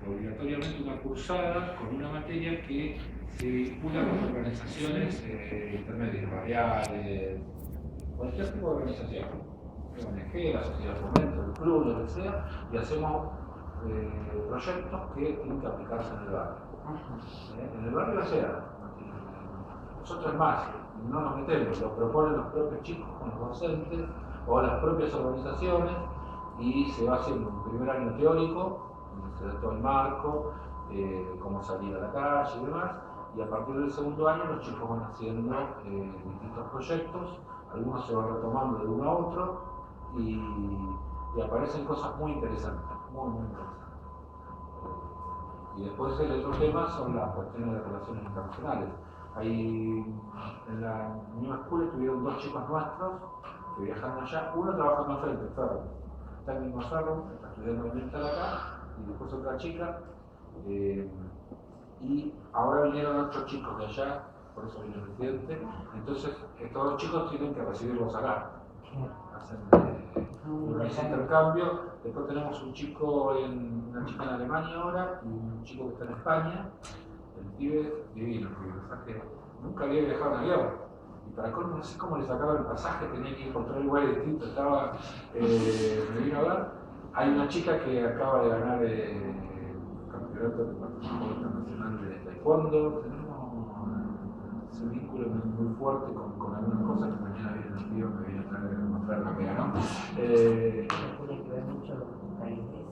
obligatoriamente una cursada con una materia que se vincula con organizaciones intermedias, barriales, cualquier tipo de organización, ONG, la sociedad de fomento, el club, lo que sea, y hacemos proyectos que tienen que aplicarse en el barrio. En el barrio sea, nosotros más, no nos metemos, lo proponen los propios chicos con los docentes o las propias organizaciones, y se va haciendo un primer año teórico, se da todo el marco, cómo salir a la calle y demás, y a partir del segundo año los chicos van haciendo distintos proyectos, algunos se van retomando de uno a otro, y aparecen cosas muy interesantes, muy interesantes. Y después el otro tema son las cuestiones de relaciones internacionales. En la New School estuvieron 2 chicos nuestros que viajaron allá, uno trabajando al frente, Ferro, está en el mismo Ferro, está estudiando ambiental acá, y después otra chica, y ahora vinieron 8 chicos de allá, por eso vino el presidente. Entonces estos 2 chicos tienen que recibirlos acá. hacen ese intercambio. Después tenemos una chica en Alemania ahora y un chico que está en España. El pibe divino, porque el mensaje nunca había viajado en avión. Y para colmo no sé cómo le sacaba el pasaje, tenía que encontrar lugares distintos. Me vino a ver. Hay una chica que acaba de ganar el campeonato de participó internacional de taekwondo. Tenemos ese vínculo muy fuerte con algunas cosas que mañana viene el tío, me viene a mostrar lo que ganó.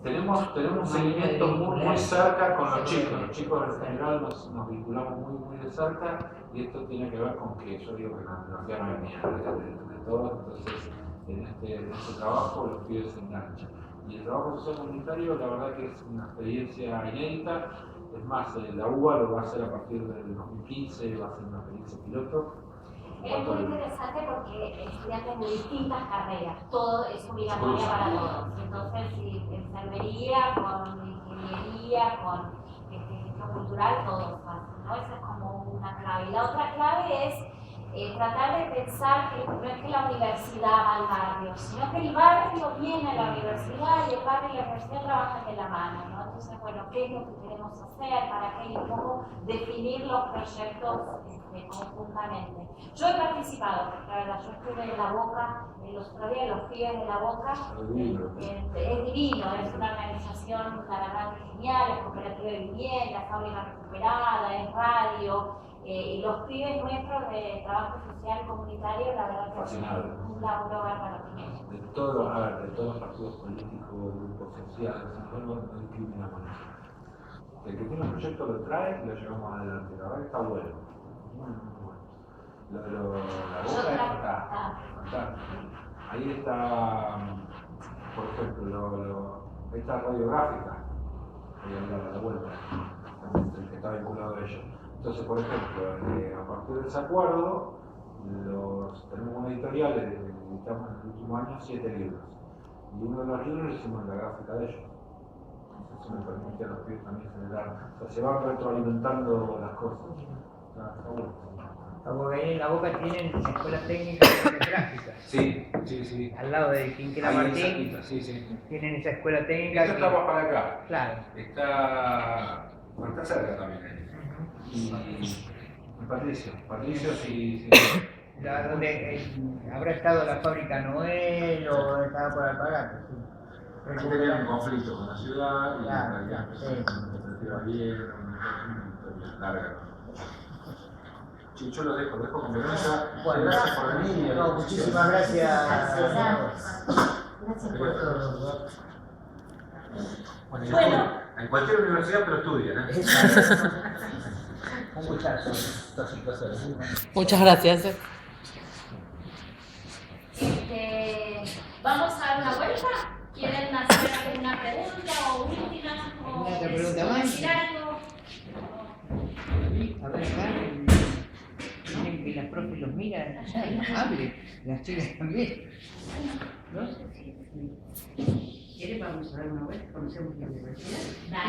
Tenemos un seguimiento muy cerca con los chicos en general nos vinculamos muy de cerca y esto tiene que ver con que yo digo que la tecnología no es mía, de todos, entonces en este trabajo los pibes se enganchan. Y el trabajo social comunitario la verdad que es una experiencia inédita, es más, la UBA lo va a hacer a partir del 2015, va a ser una experiencia piloto. Es muy interesante porque estudiantes de distintas carreras, todo es obligatorio para todos. Entonces, si enfermería, con ingeniería, con gestión cultural, todos hacen, ¿no? Esa es como una clave. Y la otra clave es tratar de pensar que no es que la universidad va al barrio, sino que el barrio viene a la universidad y el barrio y la universidad trabajan de la mano, ¿no? Entonces, bueno, ¿qué es lo que queremos hacer? ¿Para qué? Y un poco definir los proyectos conjuntamente. Yo he participado, la verdad, yo estuve en La Boca, los otros días los pibes de La Boca, es divino, es una organización, la verdad, genial, es cooperativa de vivienda, fábrica recuperada, es radio, y los pibes nuestros de trabajo social comunitario, la verdad que es un laburo bárbaro. De todos los partidos políticos, grupos sociales, no discriminamos eso. El que tiene un proyecto lo trae y lo llevamos adelante, la verdad que está bueno. La Boca es fantástico. Ahí está, por ejemplo, ahí está Radiográfica, ahí a la vuelta, el que está vinculado a ello. Entonces, por ejemplo, a partir de ese acuerdo, tenemos una editorial, editamos en el último año 7 libros. Y uno de los libros lo hicimos en la gráfica de ellos. Eso me permite a los pibes también generar, o sea, se van retroalimentando las cosas. Está bueno. Porque ahí en La Boca tienen escuelas técnicas gráficas. Sí. Al lado de Quinquela Martín, sí. tienen esa escuela técnica. Esto está más para acá. Claro. Está cerca también. Y Patricio sí. Donde habrá estado la fábrica Noel o estaba por Alpagato. Aquí tenían un conflicto con la ciudad y Claro, en realidad sí. una iniciativa bien, una historia larga. Sí, yo lo dejo con Verónica. Bueno, gracias por venir. No, muchísimas gracias. Gracias por todo. Bueno, en cualquier universidad, pero estudian, ¿eh? Un gustazo. Muchas gracias. Vamos a dar una vuelta. ¿Quieren hacer alguna pregunta o última? ¿Alguna otra pregunta más? Decir algo? A ver, acá, miren que las profes los miran, hable, las chicas también. ¿No? ¿Quieres? Vamos a dar una vuelta, conocemos la universidad. Dale.